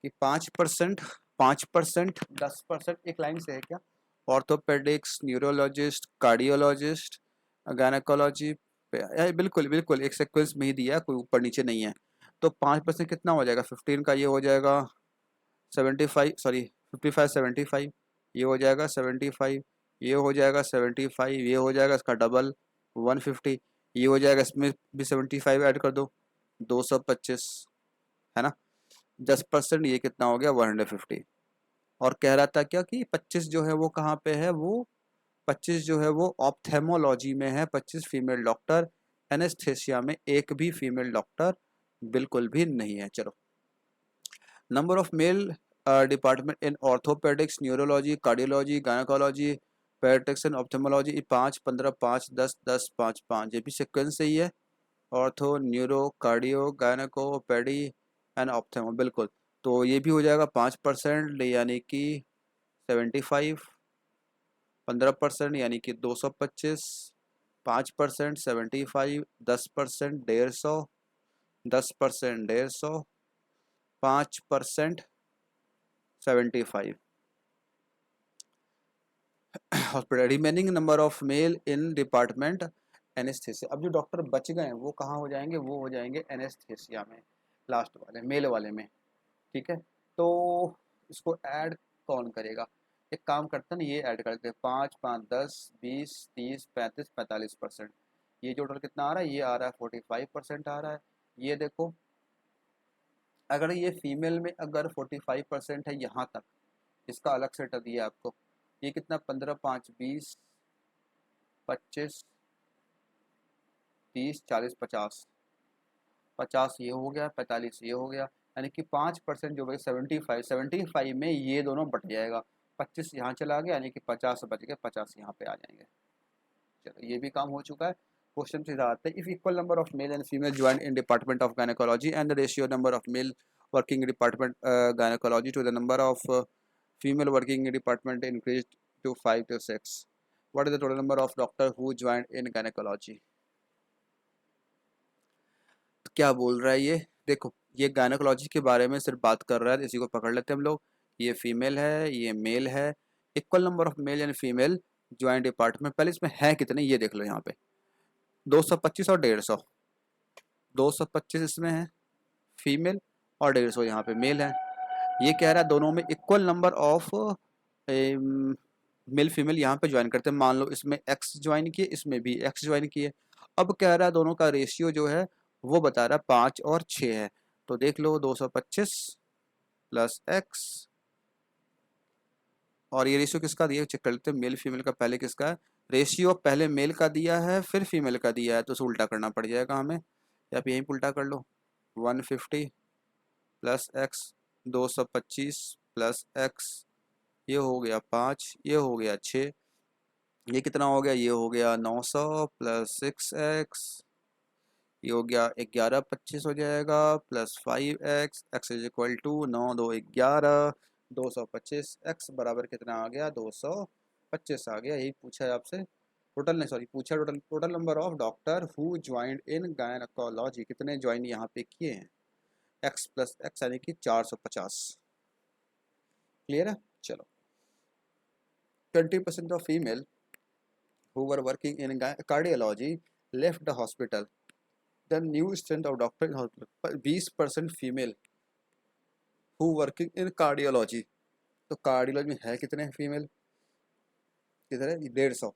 A: कि 5%, 5%, 10%, एक लाइन से है क्या, ऑर्थोपेडिक्स, न्यूरोलॉजिस्ट, कार्डियोलॉजिस्ट, गायनेकोलॉजी। बिल्कुल बिल्कुल एक सीक्वेंस में ही दिया है, कोई ऊपर नीचे नहीं है। तो 5% कितना हो जाएगा, 15 का ये हो जाएगा 75, सॉरी 55 75, ये हो जाएगा 75, ये हो जाएगा 75, ये हो जाएगा इसका डबल 150, ये हो जाएगा इसमें भी 75 ऐड कर दो 225, है ना। 10% ये कितना हो गया 150। और कह रहा था क्या कि 25 जो है वो कहाँ पे है, वो 25 जो है वो ऑप्थेमोलॉजी में है, 25 फीमेल डॉक्टर। एनेस्थेसिया में एक भी फीमेल डॉक्टर बिल्कुल भी नहीं है। चलो, number of male department in orthopaedics, neurology, cardiology, gynaecology, paediatrics and ophthalmology 5 15 5 10 10 5 5, ये भी सीक्वेंस सही है। Ortho, neuro, cardio, gynaeco, paedi and ophthalmo, बिल्कुल। तो ये भी हो जाएगा 5%, यानी कि 75, 15% यानी कि 225, 5% 75, 10% 150, 10% 150, 5% 75। Hospital remaining number of mail in department anaesthesia. अब जो डॉक्टर बच गए हैं वो कहाँ हो जाएंगे, वो हो जाएंगे एनेस्थेसिया में, लास्ट वाले मेल वाले में। ठीक है, तो इसको ऐड कौन करेगा? एक काम करते हैं ना, ये ऐड करते हैं 5 5 10 20 30 35 45%। ये जो टोटल कितना आ रहा है, ये आ रहा है 45% आ रहा है। ये देखो, अगर ये फीमेल में अगर 45% है यहाँ तक, इसका अलग सेट दिया आपको। ये कितना, 15 5 20 25 30 40 50, 50 ये हो गया, 45 ये हो गया, यानी कि 5% जो भाई 75 में ये दोनों बट जाएगा। 25 यहाँ चला गया, यानी कि 50 बच गए, 50 यहाँ पे आ जाएंगे। चलो ये भी काम हो चुका है। क्वेश्चन सीधा आते हैं। If equal number of male and female join in department of gynaecology and the ratio number of male working department gynaecology to the number of female working in department increased to 5 to 6, what is the total number of doctor who joined in gynecology? तो क्या बोल रहा है ये, देखो ये gynaecology के बारे में सिर्फ बात कर रहा है, इसी को पकड़ लेते हैं हम लोग। ये फीमेल है, ये मेल है। Equal number of male and female join department, पहले इसमें है कितने ये देख लो। यहाँ पे 225 और 150, 225 इसमें है फीमेल और 150 यहाँ पे मेल है। ये कह रहा है दोनों में equal number of male female यहाँ पे ज्वाइन करते हैं। मान लो इसमें एक्स ज्वाइन किए, इसमें भी एक्स ज्वाइन किए। अब कह रहा है दोनों का रेशियो जो है वो बता रहा है 5 और 6 है। तो देख लो 225 प्लस एक्स, और ये रेशियो किसका दिया चेक कर लेते हैं, मेल फीमेल का। पहले किसका है रेशियो, पहले मेल का दिया है फिर फीमेल का दिया है, तो उसे उल्टा करना पड़ जाएगा हमें, या फिर यहीं उल्टा कर लो। 150 प्लस एक्स, 225 प्लस एक्स, ये हो गया 5, ये हो गया 6, ये कितना हो गया, ये हो गया 900 प्लस 6x, ये हो गया 1125 हो जाएगा, plus 5x, x is equal to 9 2 11, 225, x बराबर कितना आ गया 225 आ गया। यही पूछा है आपसे। टोटल नहीं, सॉरी, पूछा total, total number of doctor who joined in gynaecology, कितने ज्वाइन यहाँ पे किए हैं, x प्लस x यानी कि 450। क्लियर है, चलो। 20% of female who were working in cardiology left the hospital. The new strength of doctor in hospital. 20% female who working in cardiology. तो कार्डियोलॉजी में है कितने फीमेल, किधर है 150,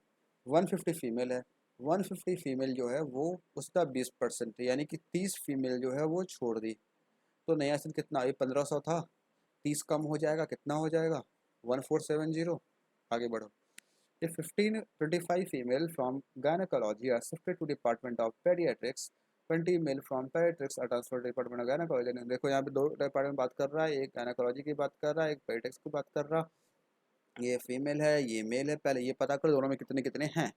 A: 150 फीमेल है। 150 फीमेल जो है वो उसका 20% है, यानी कि 30 फीमेल जो है वो छोड़ दी। तो नया स्ट्रेंथ कितना, ये 1500 था, 30 कम हो जाएगा, कितना हो जाएगा 1470। आगे बढ़ो। If 25 female from gynecology are shifted to department of pediatrics, 20 male from pediatrics are transferred to department of gynecology। देखो यहाँ पे दो डिपार्टमेंट बात कर रहा है, एक gynecology की बात कर रहा है, एक pediatrics की बात कर रहा। ये फीमेल है, ये मेल है, पहले ये पता करो दोनों में कितने कितने हैं।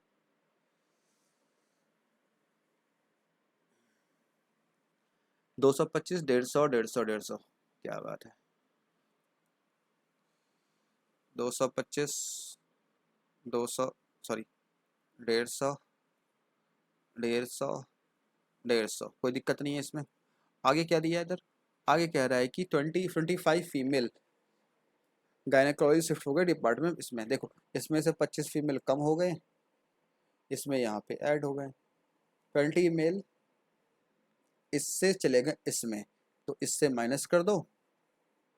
A: दो सौ पच्चीस, 150, 150, 150, क्या बात है। 225, 200, सॉरी 150, 150, 150, कोई दिक्कत नहीं है इसमें। आगे क्या दिया है इधर, आगे कह रहा है कि 25 फीमेल गायनेकोलॉजी शिफ्ट हो गए डिपार्टमेंट। इसमें देखो, इसमें से 25 फीमेल कम हो गए, इसमें यहाँ पे ऐड हो गए। 20 मेल इससे चले गए इसमें, तो इससे माइनस कर दो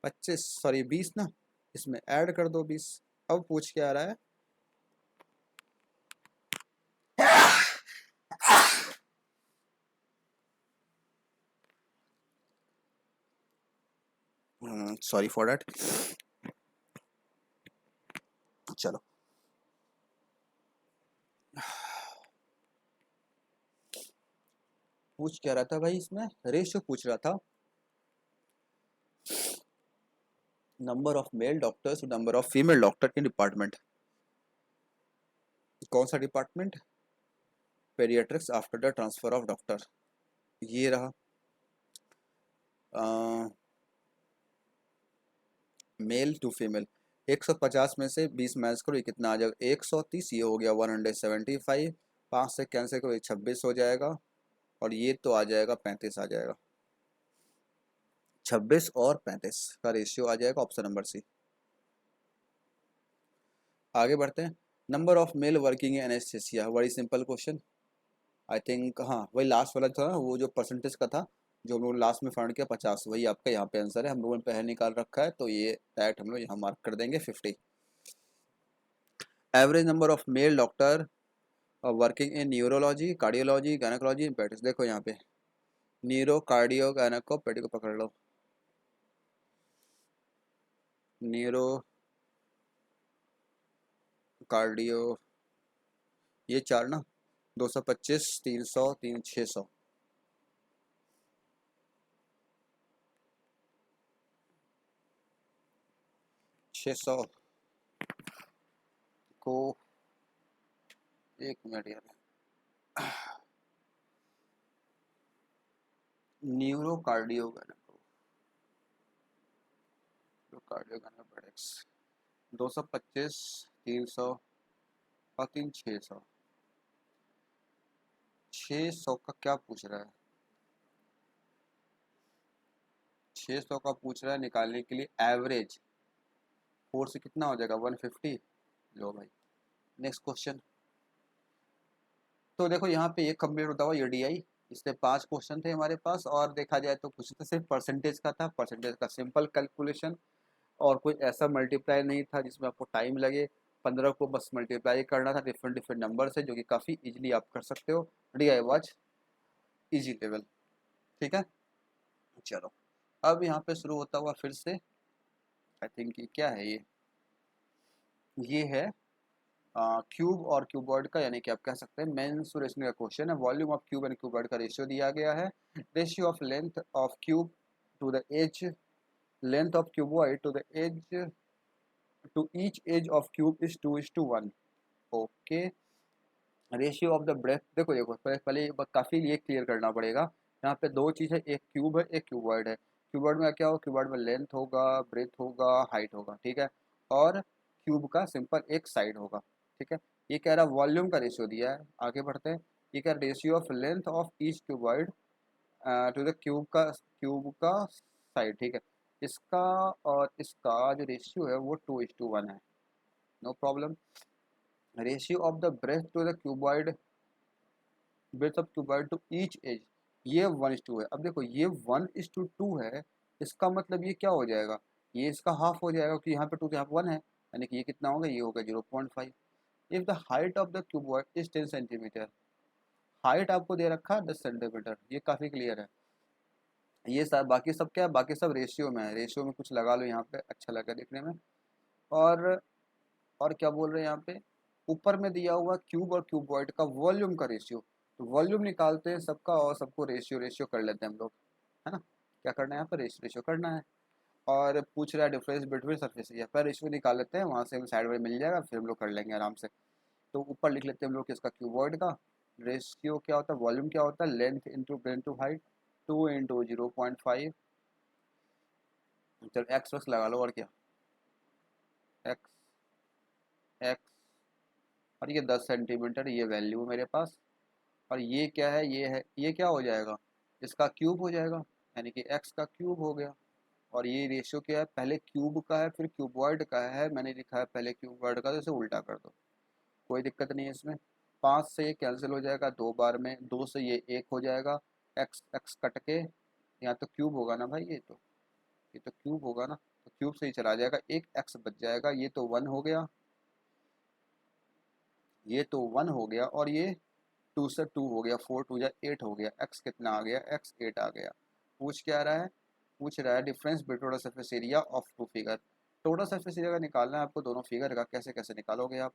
A: 25, सॉरी 20 ना, इसमें ऐड कर दो 20। अब पूछ क्या आ रहा है, सॉरी फॉर डैट। चलो पूछ क्या रहा था भाई, इसमें रेशियो पूछ रहा था, number of male doctors number of female doctor in department. कौन सा department? Paediatrics after the transfer of doctor. ये रहा। मेल टू फीमेल, 150 में से 20 मैच करो, ये कितना आ जाएगा? 130। ये हो गया 175। 5 से कैंसिल करो, ये 26 हो जाएगा। और ये तो आ जाएगा 35 आ जाएगा। 26 और 35 का रेशियो आ जाएगा, ऑप्शन नंबर सी। आगे बढ़ते हैं। Number of male working in anaesthesia, बड़ी सिंपल क्वेश्चन। आई थिंक हाँ वही लास्ट वाला था ना, वो जो परसेंटेज का था, जो हम लोग लास्ट में फाइंड किया 50, वही आपका यहाँ पे आंसर है। हम लोगों ने पहले निकाल रखा है, तो ये डायरेक्ट हम लोग यहाँ मार्क कर देंगे 50। Average number of male doctor working in neurology, cardiology, gynaecology, paedics. देखो यहाँ पे न्यूरो, कार्डियो, गायनेको, पेडिको पकड़ लो। न्यूरो, कार्डियो, ये चार ना, 225, 300, 600। 600 को, एक मिनट यार, न्यूरो, कार्डियो, गायनेको, कार्डियो, गायनेको, 225, 300 और 600। 600 का क्या पूछ रहा है? 600 का पूछ रहा है निकालने के लिए एवरेज। 4 से कितना हो जाएगा? 150। लो भाई, नेक्स्ट क्वेश्चन। तो देखो यहाँ पे एक कंप्लीट होता हुआ यूडीआई। इससे 5 क्वेश्चन थे हमारे पास, और देखा जाए तो कुछ तो सिर्फ परसेंटेज का था, परसेंटेज का सिंपल कैलकुलेशन, और कोई ऐसा मल्टीप्लाई नहीं था जिसमें आपको टाइम लगे। 15 को बस मल्टीप्लाई करना था डिफरेंट डिफरेंट नंबर से, जो कि काफ़ी इजीली आप कर सकते हो। DI watch easy level. ठीक है, चलो अब यहाँ पे शुरू होता हुआ फिर से। आई थिंक ये क्या है? ये है क्यूब और क्यूबॉइड का, यानी कि आप कह सकते हैं मेंसुरेशन का क्वेश्चन है। Volume of cube and cuboid का रेशियो दिया गया है। Ratio of length of cube to the edge, length of cuboid to the edge, to each edge of cube is 2:1। Okay. Ratio of the breadth, देखो देखो पहले काफ़ी ये clear करना पड़ेगा। यहाँ पे दो चीज़ है, एक क्यूब है, एक क्यूबॉइड है। क्यूबॉइड में क्या होगा? क्यूबॉइड में लेंथ होगा, ब्रेथ होगा, हाइट होगा, ठीक है। और क्यूब का सिंपल एक साइड होगा, ठीक है। ये कह रहा वॉल्यूम का रेशियो दिया है। आगे बढ़ते हैं। ये कह ratio of length of each cuboid to the cube का साइड, ठीक है। इसका और इसका जो रेशियो है वो 2:1 है। No problem. Ratio of the breadth to the cuboid, breadth of cuboid to each edge, ये 1:2 है। अब देखो ये 1:2 है, इसका मतलब ये क्या हो जाएगा? ये इसका हाफ हो जाएगा, क्योंकि यहाँ पे 2 तो यहाँ पे 1 है, यानी कि ये कितना होगा? ये होगा 0.5। If the height of the cuboid is 10 centimetre, height आपको दे रखा है 10 सेंटीमीटर, ये काफ़ी क्लियर है। ये सब बाकी सब क्या है? बाकी सब रेशियो में है, रेशियो में कुछ लगा लो यहाँ पे, अच्छा लगा देखने में। और और क्या बोल रहे हैं यहाँ पे? ऊपर में दिया हुआ क्यूब और क्यूबॉइड का वॉल्यूम का रेशियो, तो वॉल्यूम निकालते हैं सबका और सबको रेशियो रेशियो कर लेते हैं हम लोग, है ना। क्या करना है यहाँ पर? रेशियो रेशियो करना है। और पूछ रहा है डिफरेंस बिटवीन सरफेस एरिया, पर रेशियो निकाल लेते हैं, वहाँ से हम साइड में मिल जाएगा, फिर हम लोग कर लेंगे आराम से। तो ऊपर लिख लेते हैं हम लोग किसका? क्यूबॉइड का। रेशियो क्या होता है? वॉल्यूम क्या होता है? Length into breadth to height, 2 × 0.5। चलो एक्स बस लगा लो, और क्या? एक्स, एक्स, और ये 10 सेंटीमीटर, ये वैल्यू मेरे पास। और ये क्या है? ये है, ये क्या हो जाएगा? इसका क्यूब हो जाएगा, यानी कि एक्स का क्यूब हो गया। और ये रेशियो क्या है? पहले क्यूब का है, फिर क्यूबॉइड का है, मैंने लिखा है पहले क्यूबॉइड का, तो इसे उल्टा कर दो, कोई दिक्कत नहीं है इसमें। 5 से ये कैंसिल हो जाएगा 2 बार में, 2 से ये 1 हो जाएगा, एक्स एक्स कट के, यहाँ तो क्यूब होगा ना भाई, ये तो क्यूब होगा ना, तो क्यूब से ही चला जाएगा, एक एक्स बच जाएगा। ये तो 1 हो गया, ये तो 1 हो गया, और ये 2 से 2 हो गया, 4 × 2 = 8 हो गया। एक्स कितना आ गया? एक्स 8 आ गया। पूछ क्या रहा है? पूछ रहा है difference between total surface area of two figure. Total surface area का निकालना है आपको दोनों फिगर का। कैसे कैसे निकालोगे आप?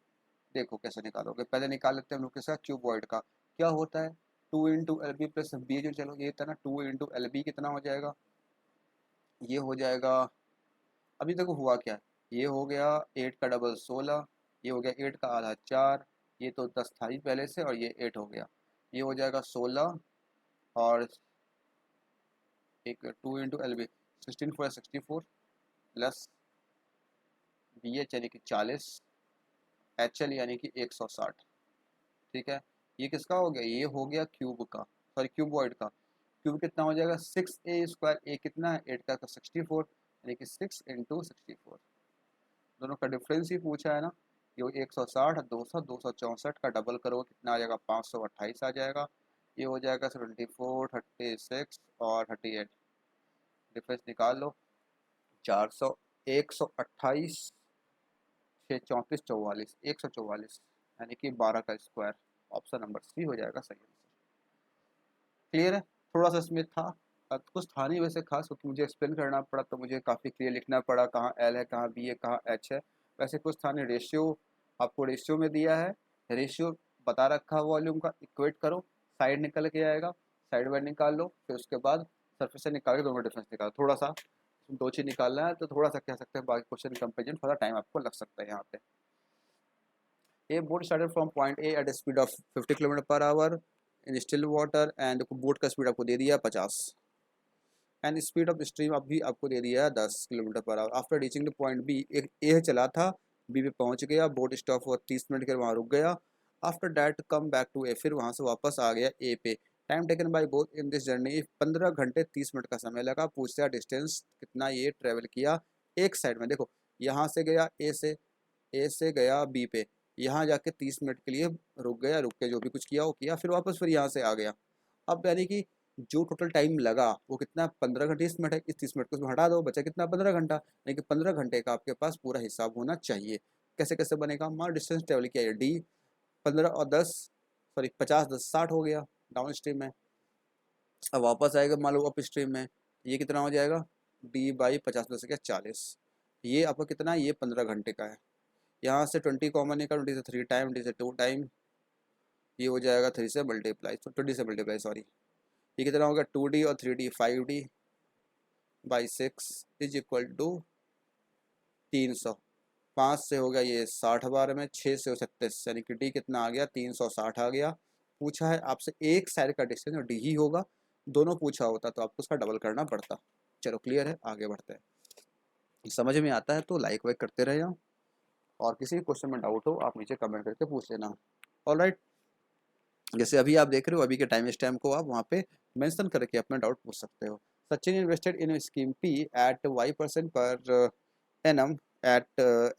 A: देखो कैसे निकालोगे। पहले निकाल लेते हैं हम लोग के साथ क्यूबॉइड का। क्या होता है? 2 × LB प्लस बी, जो चलो ये था ना, 2 × LB कितना हो जाएगा? ये हो जाएगा, अभी देखो हुआ क्या, ये हो गया 8 का डबल 16, ये हो गया 8 का आधा 4, ये तो 10 था ही पहले से, और ये 8 हो गया। ये हो जाएगा 16, और एक 2 into L B, 16 4 64 plus B H यानी कि 40, एच एल यानी कि 160। ठीक है, ये किसका हो गया? ये हो गया क्यूब का, सॉरी क्यूबॉइड का। क्यूब कितना हो जाएगा? 6a²। ए कितना है? 8 का 64, यानी कि 6 इंटू 64। दोनों का डिफरेंस ही पूछा है ना। ये 160, 200, 264 का डबल करो कितना आ जाएगा? 528 आ जाएगा। ये हो जाएगा 74, 36 और 38। डिफरेंस निकाल लो। 400, 128, 6 34 44, 144, यानी कि 12 का स्क्वायर। ऑप्शन नंबर सी हो जाएगा सही आंसर। क्लियर है? थोड़ा सा इसमें था, कुछ था नहीं वैसे खास, क्योंकि मुझे एक्सप्लेन करना पड़ा तो मुझे काफ़ी क्लियर लिखना पड़ा, कहाँ एल है, कहाँ बी है, कहाँ एच है। वैसे कुछ था नहीं। रेशियो आपको रेशियो में दिया है, रेशियो बता रखा है वॉल्यूम का, इक्वेट करो, साइड निकल के आएगा, साइड बाइड निकाल लो, फिर उसके बाद सरफेस से निकाल के दोनों डिफरेंस निकालो। थोड़ा सा दो चीज़ निकालना है तो थोड़ा सा कह सकते हैं, बाकी क्वेश्चन कंपेरिजन थोड़ा टाइम आपको लग सकता है यहाँ पे। A boat started from point A at a speed of 50 kilometre per our in still water, and boat का स्पीड आपको दे दिया 50, एंड स्पीड ऑफ स्ट्रीम अभी आपको दे दिया है 10 kilometre per hour. After reaching the point B, एक A चला था, बी पे पहुंच गया, बोट स्टॉप हुआ, 30 मिनट के वहाँ रुक गया। After that come back to A, फिर वहाँ से वापस आ गया ए पे। Time taken by both in this journey 15 घंटे 30 मिनट का समय लगा। पूछता है डिस्टेंस कितना ये ट्रेवल किया एक साइड में। देखो यहाँ से गया ए से गया बी पे, यहाँ जाके 30 मिनट के लिए रुक गया, रुक के जो भी कुछ किया वो किया, फिर वापस फिर यहाँ से आ गया। अब यानी कि जो टोटल टाइम लगा वो कितना? 15 घंटे 30 मिनट है। इस 30 मिनट को उसमें हटा दो, बचा कितना? 15 घंटा। यानी कि 15 घंटे का आपके पास पूरा हिसाब होना चाहिए। कैसे कैसे बनेगा? मान डिस्टेंस ट्रेवल किया है डी, 15 और 10, सॉरी 50 10 60 हो गया डाउन स्ट्रीम में। अब वापस आएगा मान लो अप स्ट्रीम में, ये कितना हो जाएगा? डी बाई 50 में से क्या? 40। ये आपका कितना है? ये 15 घंटे का है। यहाँ से 20 कॉमन निकाल, 20 से 3 टाइम, डी से 2 टाइम, ये हो जाएगा 3 से मल्टीप्लाई, 20 से मल्टीप्लाई सॉरी। ये कितना होगा? 2D और 3D, 5D by 6 is equal to 300। 5 से हो गया ये 60 बार में, 6 से हो 36, यानी कि डी कितना आ गया? 360 आ गया। पूछा है आपसे एक साइड का डिस्टेंस, और डी ही होगा। दोनों पूछा होता तो आपको उसका डबल करना पड़ता। चलो क्लियर है, आगे बढ़ते हैं। समझ में आता है तो लाइक वाइक करते रहे, और किसी भी क्वेश्चन में डाउट हो आप नीचे कमेंट करके पूछ लेना। ऑलराइट, जैसे अभी आप देख रहे हो, अभी के टाइम स्टैम्प को आप वहाँ पे मेंशन करके अपना डाउट पूछ सकते हो। Sachin invested in scheme P at y% per annum at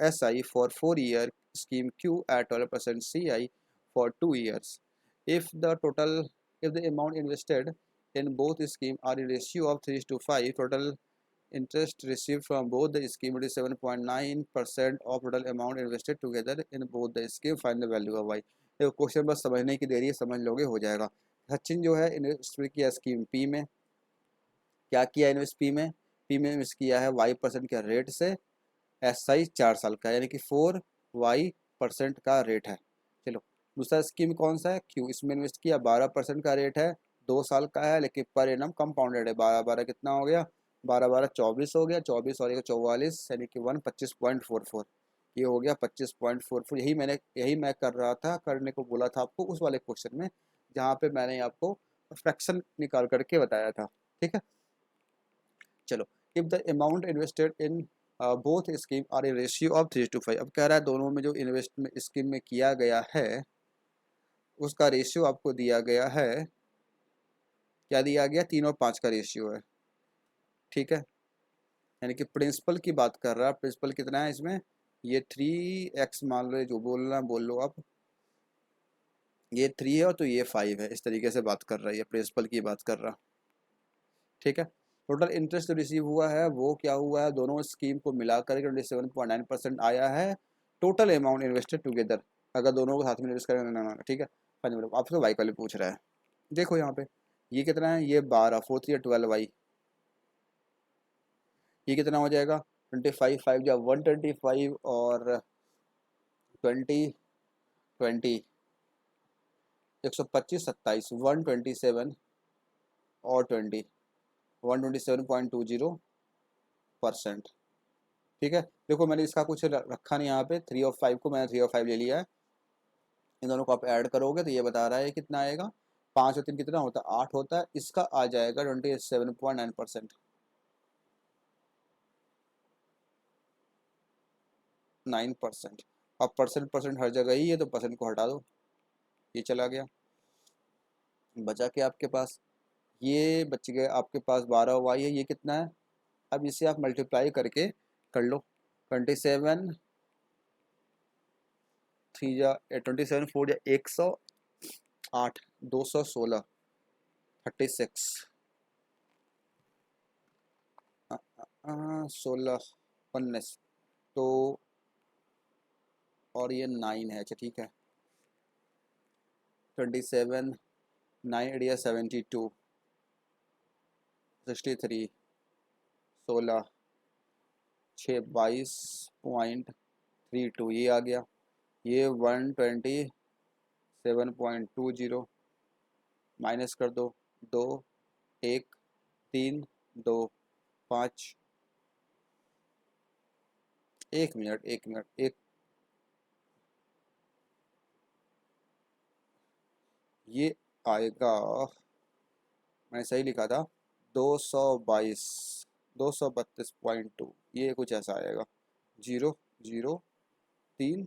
A: SI for 4 year, scheme Q at 12% CI for 2 years. If the total, if the amount invested in both scheme are in ratio of 3:5, total interest received from both the scheme is 7.9% of total amount invested together in both the scheme. Find the value of y। देखो question बस समझने की देरी है, समझ लोगे हो जाएगा। सचिन जो है इन्वेस्ट किया स्कीम पी में, क्या किया इन्वेस्ट पी में इन्वेस्ट किया है y% के रेट से, SI 4 साल का, यानी कि 4y% का रेट है। चलो दूसरा स्कीम कौन सा है? क्यू, इसमें इन्वेस्ट किया 12% का रेट है, 2 साल का है, लेकिन पर एनम कंपाउंडेड है। 12 12 कितना हो गया? 12 12 24 हो गया, 24 और 44, यानी कि 1 25.44। ये हो गया 25.44। यही मैं कर रहा था, करने को बोला था आपको उस वाले क्वेश्चन में, जहाँ पे मैंने आपको फ्रैक्शन निकाल करके बताया था। ठीक है, चलो। If the amount invested in both scheme are a ratio of 3:5। अब कह रहा है दोनों में जो इन्वेस्टमेंट स्कीम में किया गया है उसका रेशियो आपको दिया गया है, क्या दिया गया? 3 और 5 का रेशियो है। ठीक है, यानी कि प्रिंसिपल की बात कर रहा है। प्रिंसिपल कितना है इसमें? ये 3x मान लो, जो बोलना बोल लो आप। ये 3 है और तो ये 5 है, इस तरीके से बात कर रहा है, ये प्रिंसिपल की बात कर रहा। ठीक है, टोटल इंटरेस्ट जो रिसीव हुआ है वो क्या हुआ है? दोनों स्कीम को मिला करके 27.9% आया है। टोटल अमाउंट इन्वेस्टेड टुगेदर, अगर दोनों को साथ में इन्वेस्ट करें ना, ठीक है। फाइनल आपसे वाई वाले पूछ रहा है। देखो यहाँ पे ये कितना है? ये 12, 4 3 12 वाई, ये कितना हो जाएगा? 25, 5 या 125, और 20 20, 125 27, 127 और 20, 127.20%। ठीक है, देखो मैंने इसका कुछ रखा नहीं यहाँ पे, 3 और 5 को मैंने 3 और 5 ले लिया है, इन दोनों को आप ऐड करोगे तो ये बता रहा है कितना आएगा, 5 और 3 कितना होता है, 8 होता है। इसका आ जाएगा 27.9%, 9%। अब परसेंट परसेंट हर जगह ही है तो परसेंट को हटा दो, ये चला गया। बचा के आपके पास, ये बच गया आपके पास 12y है, ये कितना है, अब इसे आप मल्टीप्लाई करके कर लो। 27 थ्री या 27 4 या 108, 216, 36, 16, 19, तो और ये 9 है। अच्छा ठीक है, 27, 9 8 72, 63, 16, 6 22.32 ये आ गया। ये 127.20 माइनस कर दो, 2 1 3 2 5, 1 मिनट 1 मिनट एक, ये आएगा, मैंने सही लिखा था, 222, 232.2, ये कुछ ऐसा आएगा। 0 0 3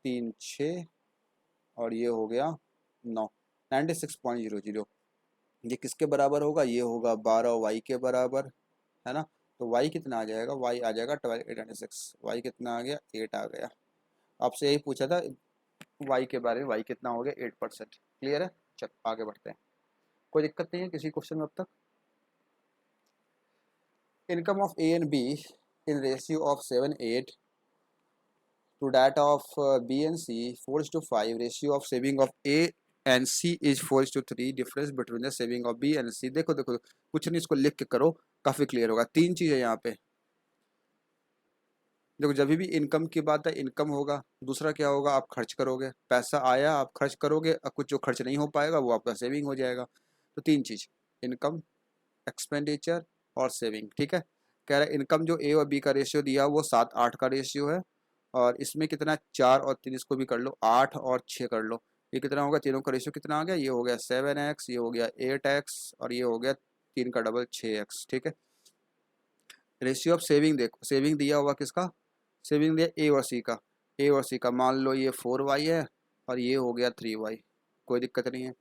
A: 3 6 और ये हो गया 9, 96.00। ये किसके बराबर होगा, ये होगा 12y के बराबर, है ना। तो y कितना आ जाएगा, y आ जाएगा 12.896, y कितना आ गया, 8 आ गया। आपसे यही पूछा था y के बारे में, y कितना हो गया, 8%। क्लियर है, चल आगे बढ़ते हैं। कोई दिक्कत नहीं है किसी क्वेश्चन में अब तक। Income of A and be in ratio of 7 8 to that of B and C 4:5, ratio of saving of A and C is 4:3, difference between the saving of B and C। देखो देखो कुछ नहीं, इसको लिख के करो, काफ़ी क्लियर होगा। 3 चीज़ें यहाँ पे देखो, जब भी इनकम की बात है, इनकम होगा, दूसरा क्या होगा, आप खर्च करोगे, पैसा आया आप खर्च करोगे, और कुछ जो खर्च नहीं हो पाएगा वो आपका सेविंग हो जाएगा। तो 3 चीज़, इनकम, एक्सपेंडिचर और सेविंग। ठीक है, कह रहा है इनकम जो ए और बी का रेशियो दिया वो 7:8 का रेशियो है, और इसमें कितना 4 और 3, इसको भी कर लो, 8 और 6 कर लो, ये कितना होगा, तीनों का रेशियो कितना आ गया, ये हो गया 7x, ये हो गया 8x और ये हो गया 3 का डबल 6x। ठीक है, रेशियो ऑफ सेविंग देखो, सेविंग दिया हुआ किसका, सेविंग दिया ए और सी का, ए और सी का मान लो ये 4y है और ये हो गया 3y, कोई दिक्कत नहीं है।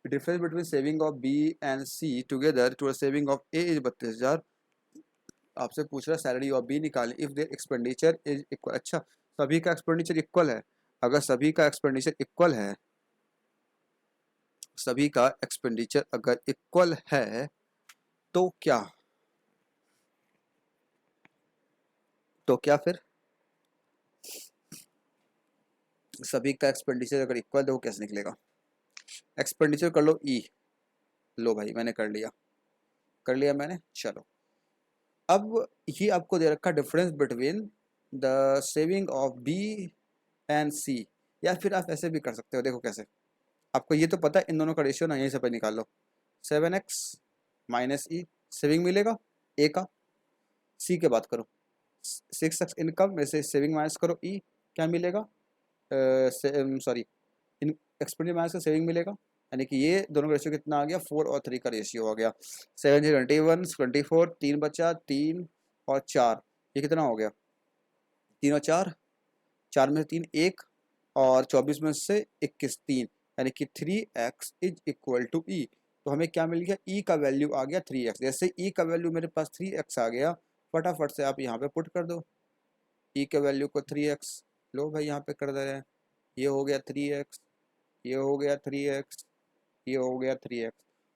A: Difference between saving of B and C together to saving of A is 32,000। आपसे पूछ रहा है सैलरी ऑफ बी निकालें if there expenditure is equal. अच्छा, सभी का एक्सपेंडिचर इक्वल है, अगर सभी का एक्सपेंडिचर इक्वल है, सभी का एक्सपेंडिचर अगर इक्वल है तो क्या, तो क्या फिर सभी का एक्सपेंडिचर अगर इक्वल है वो कैसे निकलेगा। एक्सपेंडिचर कर लो ई, लो भाई मैंने कर लिया, कर लिया मैंने। चलो अब ये आपको दे रखा difference between the saving of B and C, या फिर आप ऐसे भी कर सकते हो, देखो कैसे, आपको ये तो पता है इन दोनों का रेशियो ना, यहीं से पे निकाल लो, 7x माइनस ई, सेविंग मिलेगा ए का, सी के बात करो, 6x इनकम में से सेविंग माइनस करो ई, क्या मिलेगा, सॉरी इन एक्सपेंडिचर माइनस का सेविंग मिलेगा, यानी कि ये दोनों का रेशियो कितना आ गया, 4 और 3 का रेशियो हो गया। 7 21 24, 3 बचा, 3 और 4, ये कितना हो गया, 3 और 4, 4 में से 3 1, और 24 में से 21 3, यानी कि 3x इज इक्वल टू ई। तो हमें क्या मिल गया, ई का वैल्यू आ गया 3x। जैसे ई का वैल्यू मेरे पास 3x आ गया, फटाफट से आप यहाँ पे पुट कर दो ई के वैल्यू को 3x, लो भाई यहाँ पे कर दे रहे हैं, ये हो गया 3x, ये हो गया 3x, ये हो गया 3x।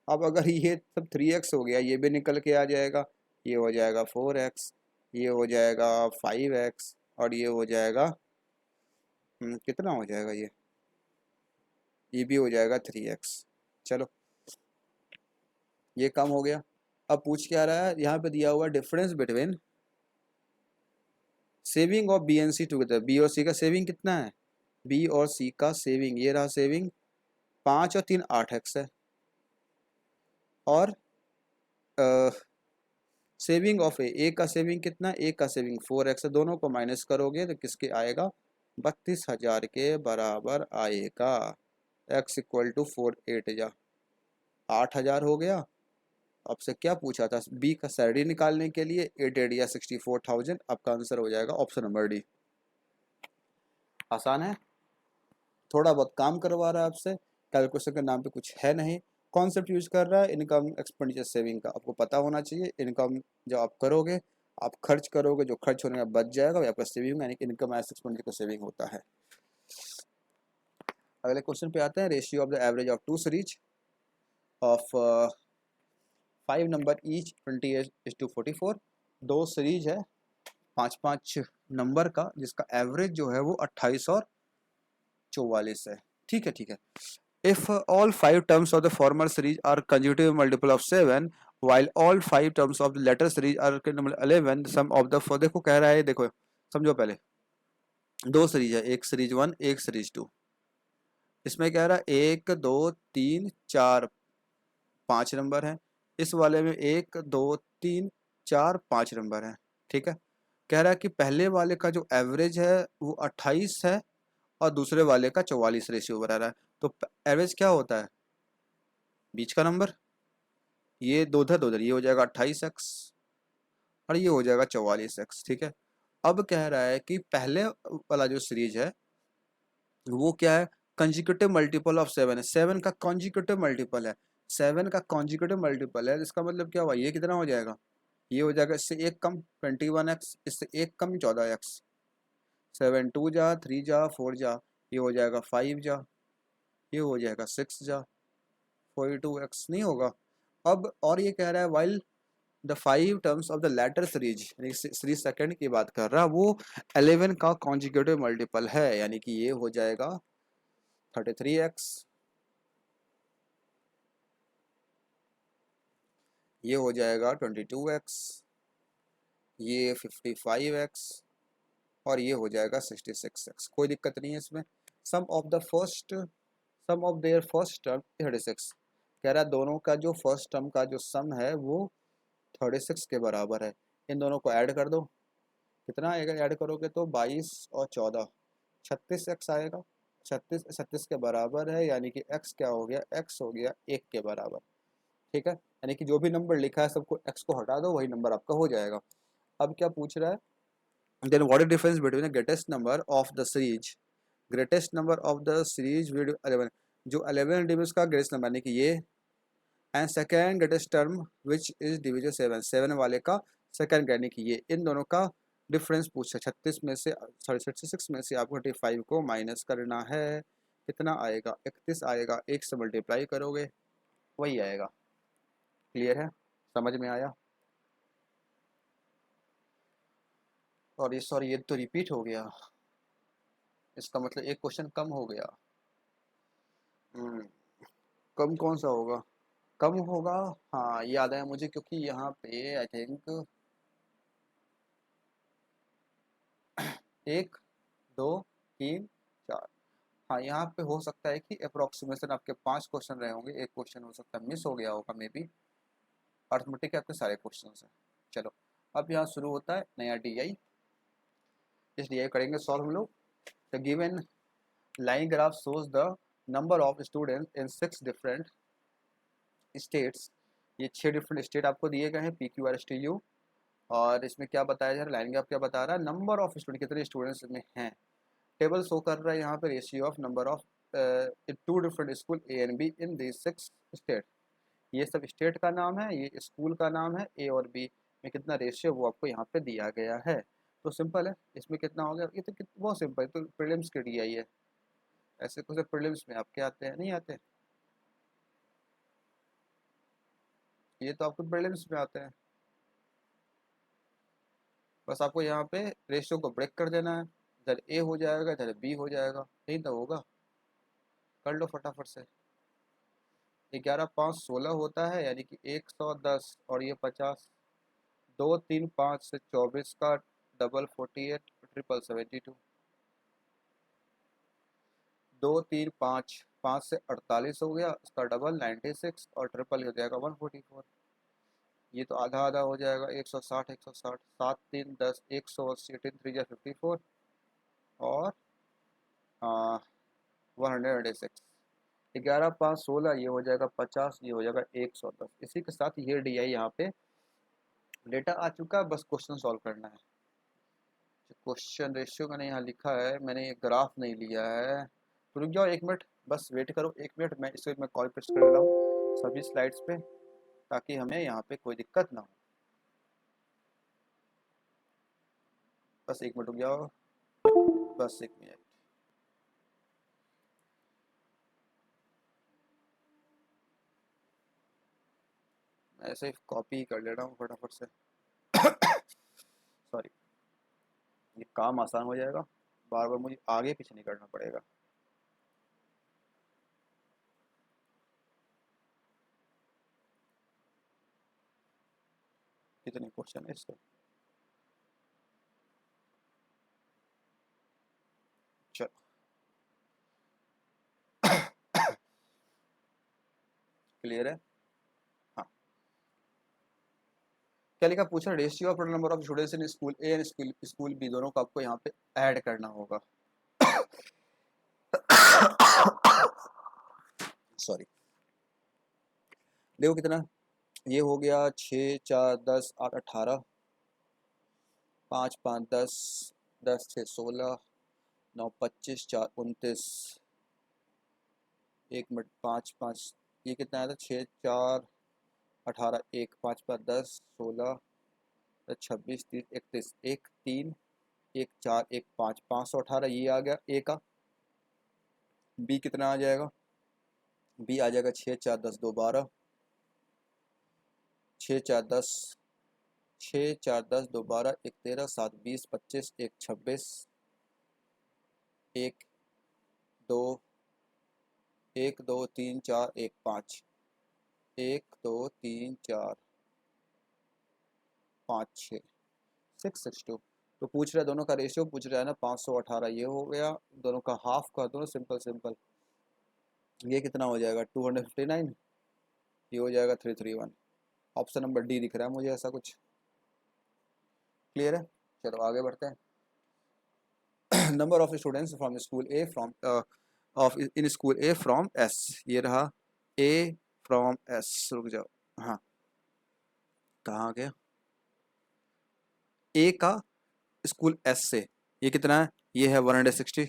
A: अब अगर ये सब 3x हो गया, ये भी निकल के आ जाएगा, ये हो जाएगा 4x, ये हो जाएगा 5x और ये हो जाएगा कितना हो जाएगा, ये भी हो जाएगा 3x। चलो ये कम हो गया। अब पूछ क्या रहा है, यहाँ पे दिया हुआ difference between saving of B and C together, B और सी का सेविंग कितना है, बी और सी का सेविंग, ये रहा सेविंग, 5 और 3 8x है, और सेविंग ऑफ ए का सेविंग कितना, ए का सेविंग 4x है, दोनों को माइनस करोगे तो किसके आएगा, 32,000 के बराबर आएगा। x इक्वल टू 4 8 जा 8,000 हो गया। आपसे क्या पूछा था बी का सैलरी निकालने के लिए, 8 8 या 64,000। आपका आंसर हो जाएगा ऑप्शन नंबर डी। आसान है, थोड़ा बहुत काम करवा रहा है आपसे, कैलकुलेशन के नाम पे कुछ है नहीं, कॉन्सेप्ट यूज कर रहा है इनकम एक्सपेंडिचर सेविंग का। आपको पता होना चाहिए इनकम जब आप करोगे, आप खर्च करोगे, जो खर्च होने का बच जाएगा वही आपका सेविंग, यानी कि इनकम एज एक्सपेंडिचर का सेविंग होता है। अगले क्वेश्चन पे आते हैं। Ratio of the average of two series of 5 number each 28:44। दो सीरीज है 5 नंबर का, जिसका एवरेज जो है वो 28 और 44 है। ठीक है, ठीक है। If all 5 terms of the former series are consecutive multiple of 7, while all 5 terms of the latter series are consecutive 11, sum of the four। देखो कह रहा है, देखो समझो पहले, दो सीरीज है, एक सीरीज 1 एक सीरीज 2। इसमें कह रहा है 1 2 3 4 5 नंबर है, इस वाले में 1 2 3 4 5 नंबर है। ठीक है, कह रहा है कि पहले वाले का जो एवरेज है वो 28 है और दूसरे वाले का 44 रेशियो बना रहा है। तो एवरेज क्या होता है, बीच का नंबर, ये दो उधर ये हो जाएगा 28x और ये हो जाएगा 44x। ठीक है, अब कह रहा है कि पहले वाला जो सीरीज है वो क्या है, कंजिक्यूटिव मल्टीपल ऑफ 7 है, 7 का कंजिक्यूटिव मल्टीपल है, 7 का कंजिक्यूटिव मल्टीपल है। इसका मतलब क्या हुआ, ये कितना हो जाएगा, ये हो जाएगा इससे एक कम 21x, इससे एक कम 14x, 7 2 जा 3 जा 4 जा, ये हो जाएगा 5 जा, ये हो जाएगा 6 जा, 42x नहीं होगा। अब और ये कह रहा है while the 5 terms of the latter series, series second की बात कर रहा है, वो 11 का कॉन्जिक्यूटिव मल्टीपल है, यानी कि ये हो जाएगा 33x, ये हो जाएगा 22x, ये 55x और ये हो जाएगा 66x। कोई दिक्कत नहीं है इसमें। Sum of the first, sum of their first term 36, कह रहा है दोनों का जो फर्स्ट टर्म का जो सम है वो 36 के बराबर है। इन दोनों को ऐड कर दो, कितना आएगा, ऐड करोगे तो 22 और 14 36x आएगा। 36 36 के बराबर है, यानी कि x क्या हो गया, x हो गया 1 के बराबर। ठीक है, यानी कि जो भी नंबर लिखा है सबको x को हटा दो, वही नंबर आपका हो जाएगा। अब क्या पूछ रहा है, then what is difference between the greatest number of the series, greatest number of the series with 11, जो 11 डिविजन का ग्रेटेस्ट नंबर यानी कि ये, and second greatest term which is division 7, 7 वाले का सेकेंड यानी कि ये, इन दोनों का डिफरेंस पूछा। 36 में से, सॉरी 66 में से आपको 35 को माइनस करना है, कितना आएगा 31 आएगा, एक से मल्टीप्लाई करोगे वही आएगा। क्लियर है, समझ में आया। और ये सॉरी ये तो रिपीट हो गया, इसका मतलब एक क्वेश्चन कम हो गया। कम कौन सा होगा, कम होगा, हाँ याद आया मुझे, क्योंकि यहाँ पे आई थिंक 1 2 3 4, हाँ यहाँ पे हो सकता है कि अप्रोक्सीमेशन आपके 5 क्वेश्चन रहे होंगे, एक क्वेश्चन हो सकता है मिस हो गया होगा मे बी। अर्थमेटिक आपके सारे क्वेश्चन हैं। चलो अब यहाँ शुरू होता है नया DI। इस DI करेंगे सॉल्व हम लोग। The given line graph shows the number of students in 6 different states. ये 6 डिफरेंट स्टेट आपको दिए गए हैं PQRSTU, और इसमें क्या बताया जा रहा है, लाइन ग्राफ क्या बता रहा है, नंबर ऑफ स्टूडेंट कितने स्टूडेंट्स में हैं। टेबल शो कर रहा है यहाँ पे ratio of number of two different school A and B in these 6 state. ये सब स्टेट का नाम है, ये स्कूल का नाम है, A और B में कितना रेशियो वो आपको यहाँ पे दिया गया है। तो सिंपल है, इसमें कितना हो गया, ये तो बहुत सिंपल है, तो प्रीलिम्स के DI है। ऐसे कुछ प्रीलिम्स में आपके आते हैं नहीं आते, ये तो आपको प्रीलिम्स में आते हैं। बस आपको यहाँ पे रेशियो को ब्रेक कर देना है, इधर A हो जाएगा इधर B हो जाएगा, नहीं तो होगा, कर लो फटाफट से। 11 5 16 होता है, यानी कि 110 और ये 50, 2 3 5 से 24 का डबल 48, ट्रिपल 72, 2 3 5 5 से 48 हो गया, उसका डबल 96 और ट्रिपल हो जाएगा 144। ये तो आधा आधा हो जाएगा, 160 160, 7 3 10, 180, 3 3 54 और 106, 11 5 16 ये हो जाएगा 50, ये हो जाएगा 110। इसी के साथ ये डी आई यहाँ पे डेटा आ चुका है, बस क्वेश्चन सॉल्व करना है। क्वेश्चन रेशियो मैंने यहाँ लिखा है, मैंने ये ग्राफ नहीं लिया है, तो रुक जाओ 1 मिनट, बस वेट करो 1 मिनट, मैं इसे मैं कॉपी पेस्ट कर रहा हूँ सभी स्लाइड्स पे, ताकि हमें यहाँ पे कोई दिक्कत ना हो। बस 1 मिनट रुक जाओ, बस 1 मिनट। मैं ऐसे कॉपी कर ले रहा हूँ फटाफट से। सॉरी, ये काम आसान हो जाएगा, बार बार मुझे आगे पीछे नहीं करना पड़ेगा। कितने क्वेश्चन है इसके? चलो क्लियर है। हाँ, क्या लिखा पूछा, ratio of total number of students in school A and school B दोनों को आपको यहाँ पे ऐड करना होगा। सॉरी, देखो कितना, ये हो गया 6 4 10 8 18, 5 5 10, 10 6 16, 9 25, 4 29, 1 मिनट 5 5, ये कितना आया था, 6 4 18, 1 5 5 10 16 26 30 31, 1 3 1 4 1 5, 518 ये आ गया ए का। बी कितना आ जाएगा, बी आ जाएगा 6 4 10 2 12, 6 4 10, 6 4 10 2 12, 1 13 7 20 25, 1 26, 1 2 1 2 3 4 1 5, 1 2 3 4 5 6, 662। तो पूछ रहा है दोनों का रेशियो, पूछ रहा है ना 518, ये हो गया, दोनों का हाफ कर दो ना, सिंपल सिंपल, ये कितना हो जाएगा 259, ये हो जाएगा 331। ऑप्शन नंबर डी दिख रहा है मुझे ऐसा कुछ। क्लियर है, चलो आगे बढ़ते हैं। Number of students from school A from of in school A from S, ये रहा ए फ्रॉम एस, रुक जाओ, हाँ कहाँ गया, ए का स्कूल एस से, ये कितना है, ये है 160।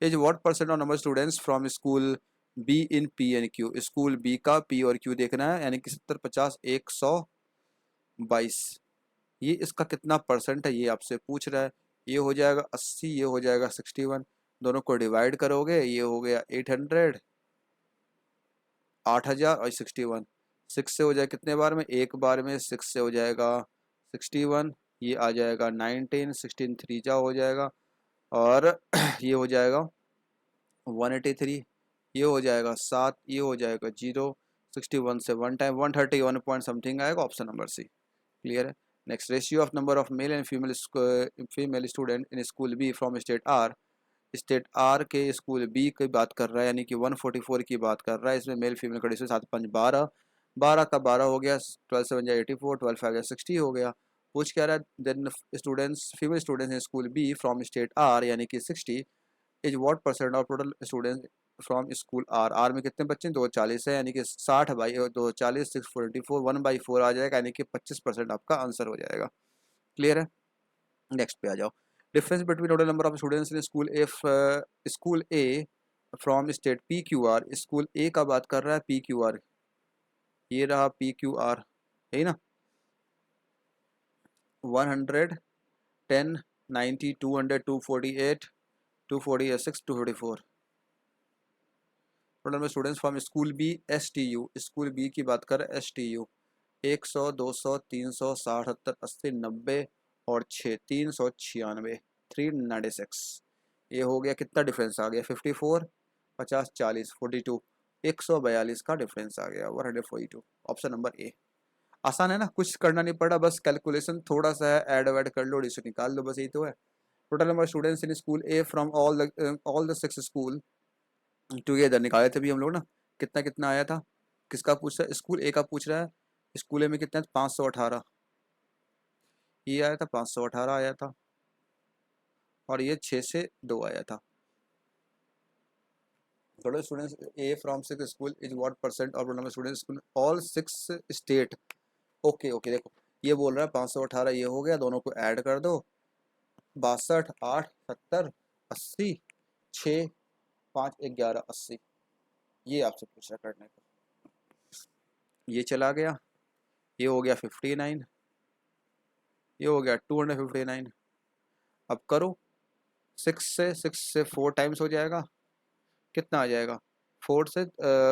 A: As what percent of number students from school B in P and Q, school B का पी और क्यू देखना है, यानी कि 70 50 122, ये इसका कितना परसेंट है ये आपसे पूछ रहा है। ये हो जाएगा 80, ये हो जाएगा 61, दोनों को डिवाइड करोगे, ये हो गया 800, 8000 और 61, 6 से हो जाएगा कितने बार में, एक बार में, 6 से हो जाएगा 61, ये आ जाएगा 19, 16 3 जा हो जाएगा, और ये हो जाएगा 183, ये हो जाएगा 7, ये हो जाएगा 0, 61 से 1 टाइम 131 पॉइंट समथिंग आएगा, ऑप्शन नंबर सी। क्लियर है। Next, ratio of number of male and female student in school B from state R के स्कूल बी की बात कर रहा है, यानी कि 144 की बात कर रहा है, इसमें मेल फीमेल का रेशियो 7 5 12, 12 का 12 हो गया, 12 7 जा 84, 12 5 जा 60 हो गया। पूछ क्या रहा है, then students female students in school B from state R, यानी कि 60, is what percent of total students from school R, R में कितने बच्चे हैं, 240 है, यानी कि 60 बाई 240, 644, 1/4 आ जाएगा, यानी कि 25% आपका आंसर हो जाएगा। क्लियर है। नेक्स्ट पे आ जाओ, difference between total number of students in school A from state P Q R, school A का बात कर रहा है पी क्यू आर, ये रहा पी क्यू आर, है ना, 110 90 200 248 246 254। Total number students from school B S T U, school B की बात कर एस टी यू, 100 200 300 60 70 80 90 और 6 396, 396, ये हो गया, कितना डिफरेंस आ गया 54 50 40 42, 142 का डिफरेंस आ गया 142, ऑप्शन नंबर ए। आसान है ना, कुछ करना नहीं पड़ा, बस कैलकुलेशन थोड़ा सा है, ऐड वैड कर लो, इसे निकाल लो, बस यही तो है। Total number students in school A from all the 6 school together निकाले थे भी हम लोग ना, कितना कितना आया था, किसका पूछ रहा है, स्कूल ए का पूछ रहा है, स्कूल ए में कितना 518, ये आया था 518 आया था, और ये 6 से 2 आया था। total students A from 6 school is what percent of total students in all 6 state। Okay okay, देखो ये बोल रहा है 518 ये हो गया, दोनों को ऐड कर दो, 62 8 70 80 6 5 11 80, ये आपसे पूछा करने को। ये चला गया, ये हो गया 59, ये हो गया 259। अब करो 6 से 4 टाइम्स हो जाएगा, कितना आ जाएगा, 4 से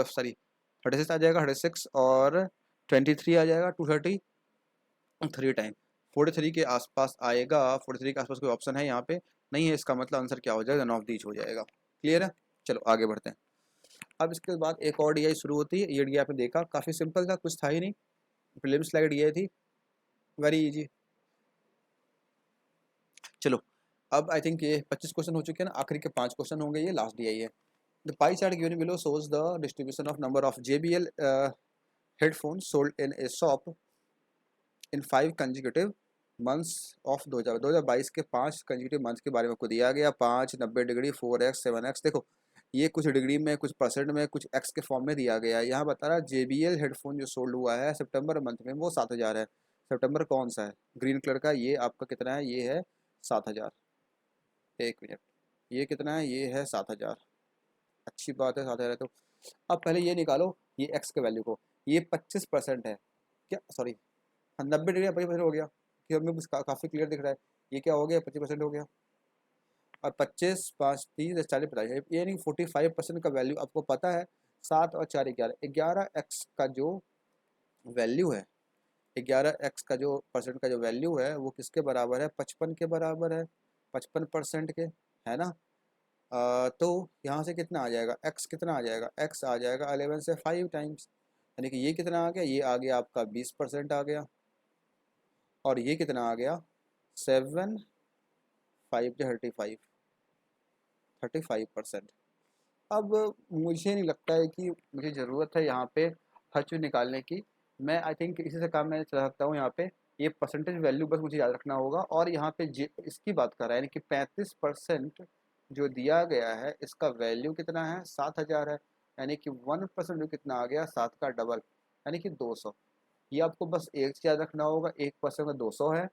A: सॉरी 36 आ जाएगा, 36 और 23 आ जाएगा, 233 टाइम 43 के आसपास आएगा। 43 के आसपास कोई ऑप्शन है यहाँ पे नहीं है, इसका मतलब आंसर क्या हो जाएगा, नॉन ऑफ दीज हो जाएगा। क्लियर है, चलो आगे बढ़ते हैं। अब इसके बाद एक और डीआई शुरू होती है। ये डीआई आपने देखा काफ़ी सिंपल था, कुछ था ही नहीं, प्रीलिम्स स्लाइड डीआई थी, वेरी इजी। चलो अब आई थिंक ये 25 क्वेश्चन हो चुके हैं ना, आखिरी के 5 क्वेश्चन होंगे, ये लास्ट डीआई है। The pie chart given below shows the distribution of number of JBL headphones sold in a shop in 5 consecutive months of 2022 के 5 consecutive months के बारे में आपको दिया गया। 5, 90 डिग्री, 4x, 7x। देखो ये कुछ डिग्री में, कुछ परसेंट में, कुछ x के फॉर्म में दिया गया है। यहाँ बता रहा है JBL हेडफोन जो सोल्ड हुआ है सितंबर मंथ में वो 7000 है। सितंबर कौन सा है, ग्रीन कलर का, ये आपका कितना है, ये है 7000। एक मिनट, ये कितना है, ये है 7000। अच्छी बात है, 7000 है तो अब पहले ये निकालो, ये x के वैल्यू को, ये 25% है क्या, सॉरी 90 डिग्री 25% हो गया कि हमें काफ़ी क्लियर दिख रहा है। ये क्या हो गया, 25% हो गया। और 25 5 30 40 45, ये नहीं 45% का वैल्यू आपको पता है। 7 और 4 11, 11x का जो वैल्यू है, 11x का जो परसेंट का जो वैल्यू है वो किसके बराबर है, 55 के बराबर है, 55% के, है ना। तो यहाँ से कितना आ जाएगा, x कितना आ जाएगा, x आ जाएगा 11 से 5 टाइम्स, यानी कि ये कितना आ गया, ये आ गया आपका 20% आ गया, और ये कितना आ गया 7 5 35%। अब मुझे नहीं लगता है कि मुझे ज़रूरत है यहाँ पे हर चीज़ निकालने की। मैं आई थिंक इसी से काम मैं चला सकता हूँ यहाँ पे। ये परसेंटेज वैल्यू बस मुझे याद रखना होगा, और यहाँ पे इसकी बात कर रहा है, यानी कि 35% जो दिया गया है इसका वैल्यू कितना है, 7000 है, यानी कि 1% जो कितना आ गया, 7 का डबल, यानी कि 200। ये आपको बस एक चीज़ याद रखना होगा, 1% का 200 है,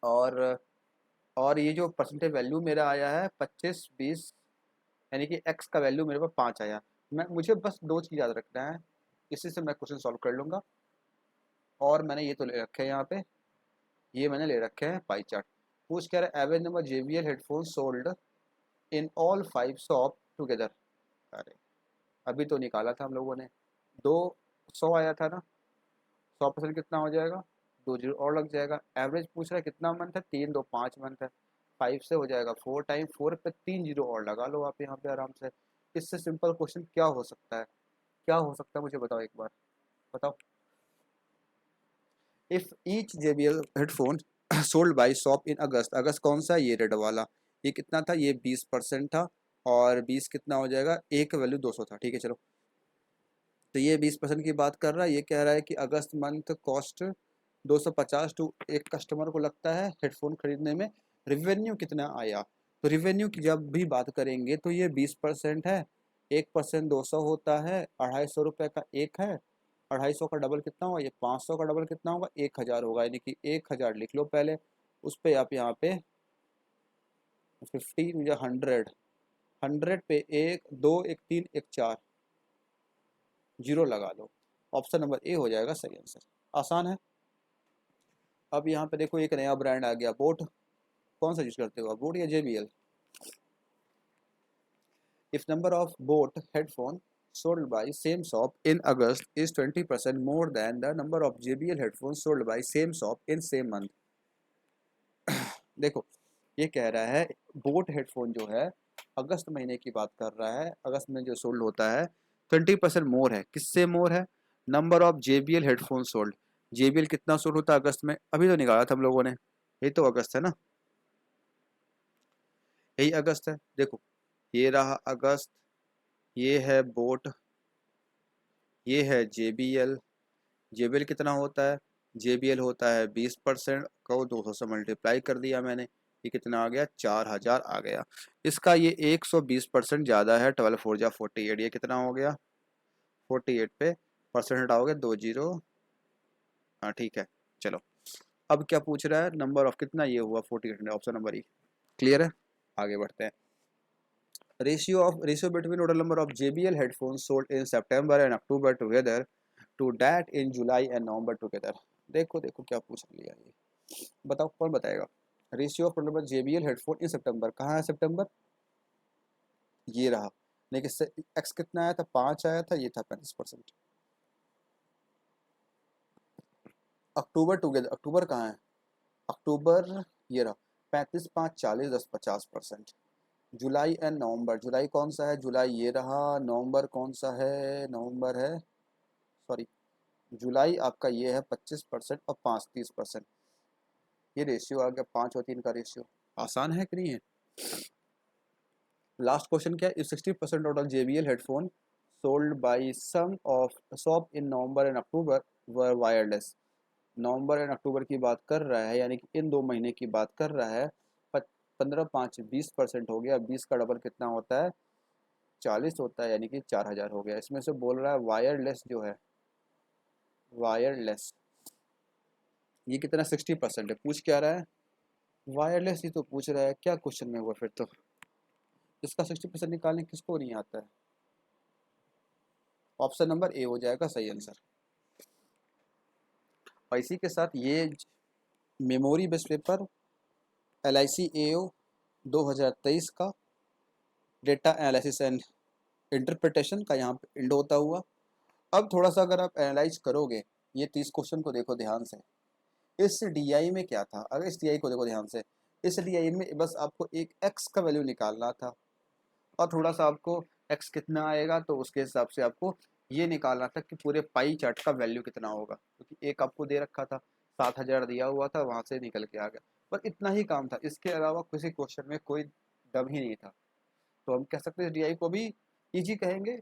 A: और और ये जो परसेंटेज वैल्यू मेरा आया है 25 20, यानी कि x का वैल्यू मेरे पास 5 आया। मुझे बस 2 चीज़ याद रखना है, इसी से मैं क्वेश्चन सॉल्व कर लूँगा। और मैंने ये तो ले रखे हैं यहाँ पे, ये मैंने ले रखे हैं पाई चार्ट। पूछ कह रहा है average number JBL headphone sold in all 5 shop together. अरे अभी तो निकाला था हम लोगों ने, 200 आया था ना, 100% कितना हो जाएगा, 2 जीरो और लग जाएगा। एवरेज पूछ रहा है कितना मंथ है, 3 2 5 मंथ है, 5 से हो जाएगा 4 टाइम, 4 पे 3 जीरो और लगा लो आप यहाँ पे आराम से। इससे सिंपल क्वेश्चन क्या हो सकता है, क्या हो सकता है मुझे बताओ एक बार, बताओ। If each JBL headphone sold by shop in August, अगस्त कौन सा, ये रेड वाला, ये कितना था, ये 20% था, और 20 कितना हो जाएगा, एक वैल्यू 200 था, ठीक है चलो। तो ये 20% की बात कर रहा है, ये कह रहा है कि अगस्त मंथ कॉस्ट 250 टू एक कस्टमर को लगता है हेडफोन खरीदने में, रिवेन्यू कितना आया। तो रिवेन्यू की जब भी बात करेंगे तो ये 20% है, 1% 200 होता है, 250 रुपये का एक है, 250 का डबल कितना होगा, ये 500 का डबल कितना होगा, 1000 होगा, यानी कि 1000 लिख लो पहले, उस पर आप यहाँ पे 50 या 100, 100 पे 1 2 1 3 1 4 जीरो लगा लो, ऑप्शन नंबर ए हो जाएगा सही आंसर। आसान है। अब यहाँ पे देखो एक नया ब्रांड आ गया, बोट, कौन सा यूज करते हो आप, बोट या JBL। If number of boat headphone sold by same shop in August is 20% more than the number of JBL headphones sold by same shop in same month। देखो ये कह रहा है बोट हेडफोन जो है अगस्त महीने की बात कर रहा है, अगस्त में जो सोल्ड होता है 20% मोर है, किससे मोर है, number of JBL headphone sold. JBL कितना सोल्ड होता है अगस्त में, अभी तो निकाला था हम लोगों ने, यही तो अगस्त है ना, यही अगस्त है। देखो ये रहा अगस्त, ये है बोट, ये है JBL। JBL कितना होता है, JBL होता है 20%, को 200 से मल्टीप्लाई कर दिया मैंने, ये कितना आ गया, 4000 आ गया। इसका ये 120% ज़्यादा है, 12 4 जा 48, ये कितना हो गया 48 पे परसेंट हटाओगे 2 जीरो। हाँ ठीक है, चलो अब क्या पूछ रहा है, नंबर ऑफ कितना ये हुआ 48, ऑप्शन नंबर ई। क्लियर है, आगे बढ़ते हैं। Ratio between total number of JBL headphone sold in September and October together to that in July and November together. देखो देखो क्या पूछ लिया ये, बताओ कौन बताएगा। Ratio of number JBL headphone in September, कहाँ है सितंबर, ये रहा, लेकिन एक्स कितना आया था, 5 आया था, ये था 35%। अक्टूबर टुगेदर, अक्टूबर कहाँ है, अक्टूबर ये रहा, 35 5 40 10 50%। जुलाई एंड नवंबर, जुलाई कौन सा है, जुलाई ये रहा, नवंबर कौन सा है, नवंबर है, सॉरी जुलाई आपका ये है 25% और 5 30%। ये रेशियो आ गया 5 और 3 का रेशियो। आसान है कि नहीं है। लास्ट क्वेश्चन क्या है, if 60% total JBL headphone sold by sum of shop in November and October were wireless. नवंबर एंड अक्टूबर की बात कर रहा है, यानी कि इन 2 महीने की बात कर रहा है। 15 5 20% हो गया, 20 का डबल कितना होता है 40 होता है, यानी कि 4000 हो गया। इसमें से बोल रहा है वायरलेस जो है, वायरलेस ये कितना 60% है, पूछ क्या रहा है, वायरलेस ही तो पूछ रहा है, क्या क्वेश्चन में हुआ फिर तो। इसका 60% निकालने किसको नहीं आता है, ऑप्शन नंबर ए हो जाएगा सही आंसर। और इसी के साथ ये memory based paper LIC AO 2023 का डेटा एनालिसिस एंड इंटरप्रिटेशन का यहाँ पे एंड होता हुआ। अब थोड़ा सा अगर आप एनालाइज करोगे ये 30 क्वेश्चन को देखो ध्यान से, इस DI में क्या था, अगर इस DI को देखो ध्यान से, इस DI में बस आपको एक x का वैल्यू निकालना था और थोड़ा सा आपको x कितना आएगा तो उसके हिसाब से आपको ये निकालना था कि पूरे पाई चार्ट का वैल्यू कितना होगा, क्योंकि एक आपको दे रखा था, 7000 दिया हुआ था, वहां से निकल के आ गया। बस इतना ही काम था, इसके अलावा किसी क्वेश्चन में कोई दम ही नहीं था। तो हम कह सकते हैं DI को भी इजी कहेंगे।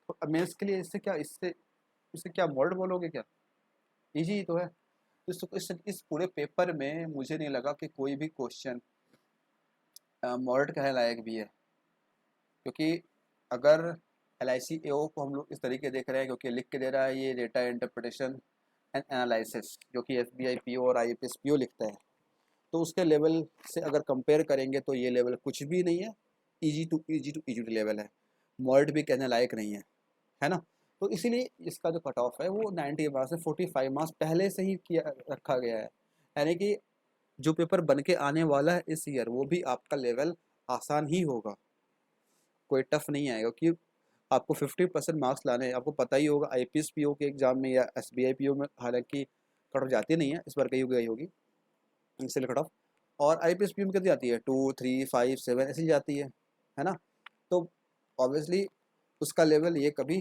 A: तो मेंस के लिए इससे क्या, इससे इससे क्या मोल्ड बोलोगे क्या, इजी ही तो है। इस पूरे पेपर में मुझे नहीं लगा कि कोई भी क्वेश्चन मोल्ड कहने लायक भी है, क्योंकि अगर LIC AO को हम लोग इस तरीके देख रहे हैं, क्योंकि लिख के दे रहा है ये डेटा इंटरप्रिटेशन एंड एनालिसिस, जो कि SBI PO और IAPS PO लिखता है, तो उसके लेवल से अगर कंपेयर करेंगे तो ये लेवल कुछ भी नहीं है, इजी टू लेवल है, मोल्ड भी कहने लायक नहीं है ना। तो इसीलिए इसका जो कट ऑफ है वो 90 मार्क्स से 45 मार्क्स पहले से ही किया रखा गया है, यानी कि जो पेपर बन के आने वाला है इस ईयर वो भी आपका लेवल आसान ही होगा, कोई टफ नहीं आएगा। क्योंकि आपको 50% मार्क्स लाने हैं, आपको पता ही होगा IPS PO के एग्जाम में या SBI PO में हालांकि कट ऑफ जाती नहीं है, इस बार कहीं गई होगी इसलिए कट ऑफ, और IPS PO में कितनी जाती है 2 3 5 7 ऐसी जाती है ना। तो ऑब्वियसली उसका लेवल ये कभी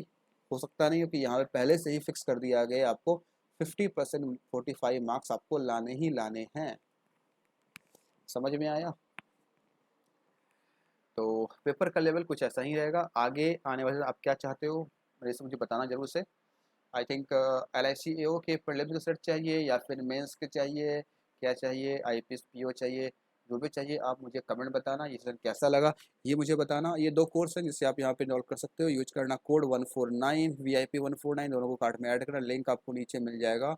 A: हो सकता नहीं, क्योंकि यहाँ पे पहले से ही फिक्स कर दिया गया आपको 50% 45 मार्क्स आपको लाने ही लाने हैं। समझ में आया। तो पेपर का लेवल कुछ ऐसा ही रहेगा। आगे आने वाले आप क्या चाहते हो मेरे से मुझे बताना जरूर से। आई थिंक LIC AO के प्रीलिम्स का सेट चाहिए या फिर मेंस के चाहिए, क्या चाहिए, IPS PO चाहिए, जो भी चाहिए आप मुझे कमेंट बताना, ये सेशन कैसा लगा ये मुझे बताना। ये 2 कोर्स हैं जिससे आप यहाँ पे इनरोल कर सकते हो, यूज करना कोड 149 VIP 149, दोनों को कार्ट में ऐड करना, लिंक आपको नीचे मिल जाएगा,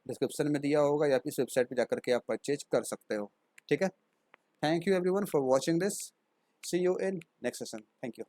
A: डिस्क्रिप्शन में दिया होगा या इस वेबसाइट पर जाकर के आप परचेज कर सकते हो। ठीक है, thank you everyone for watching this, see you in next session, thank you.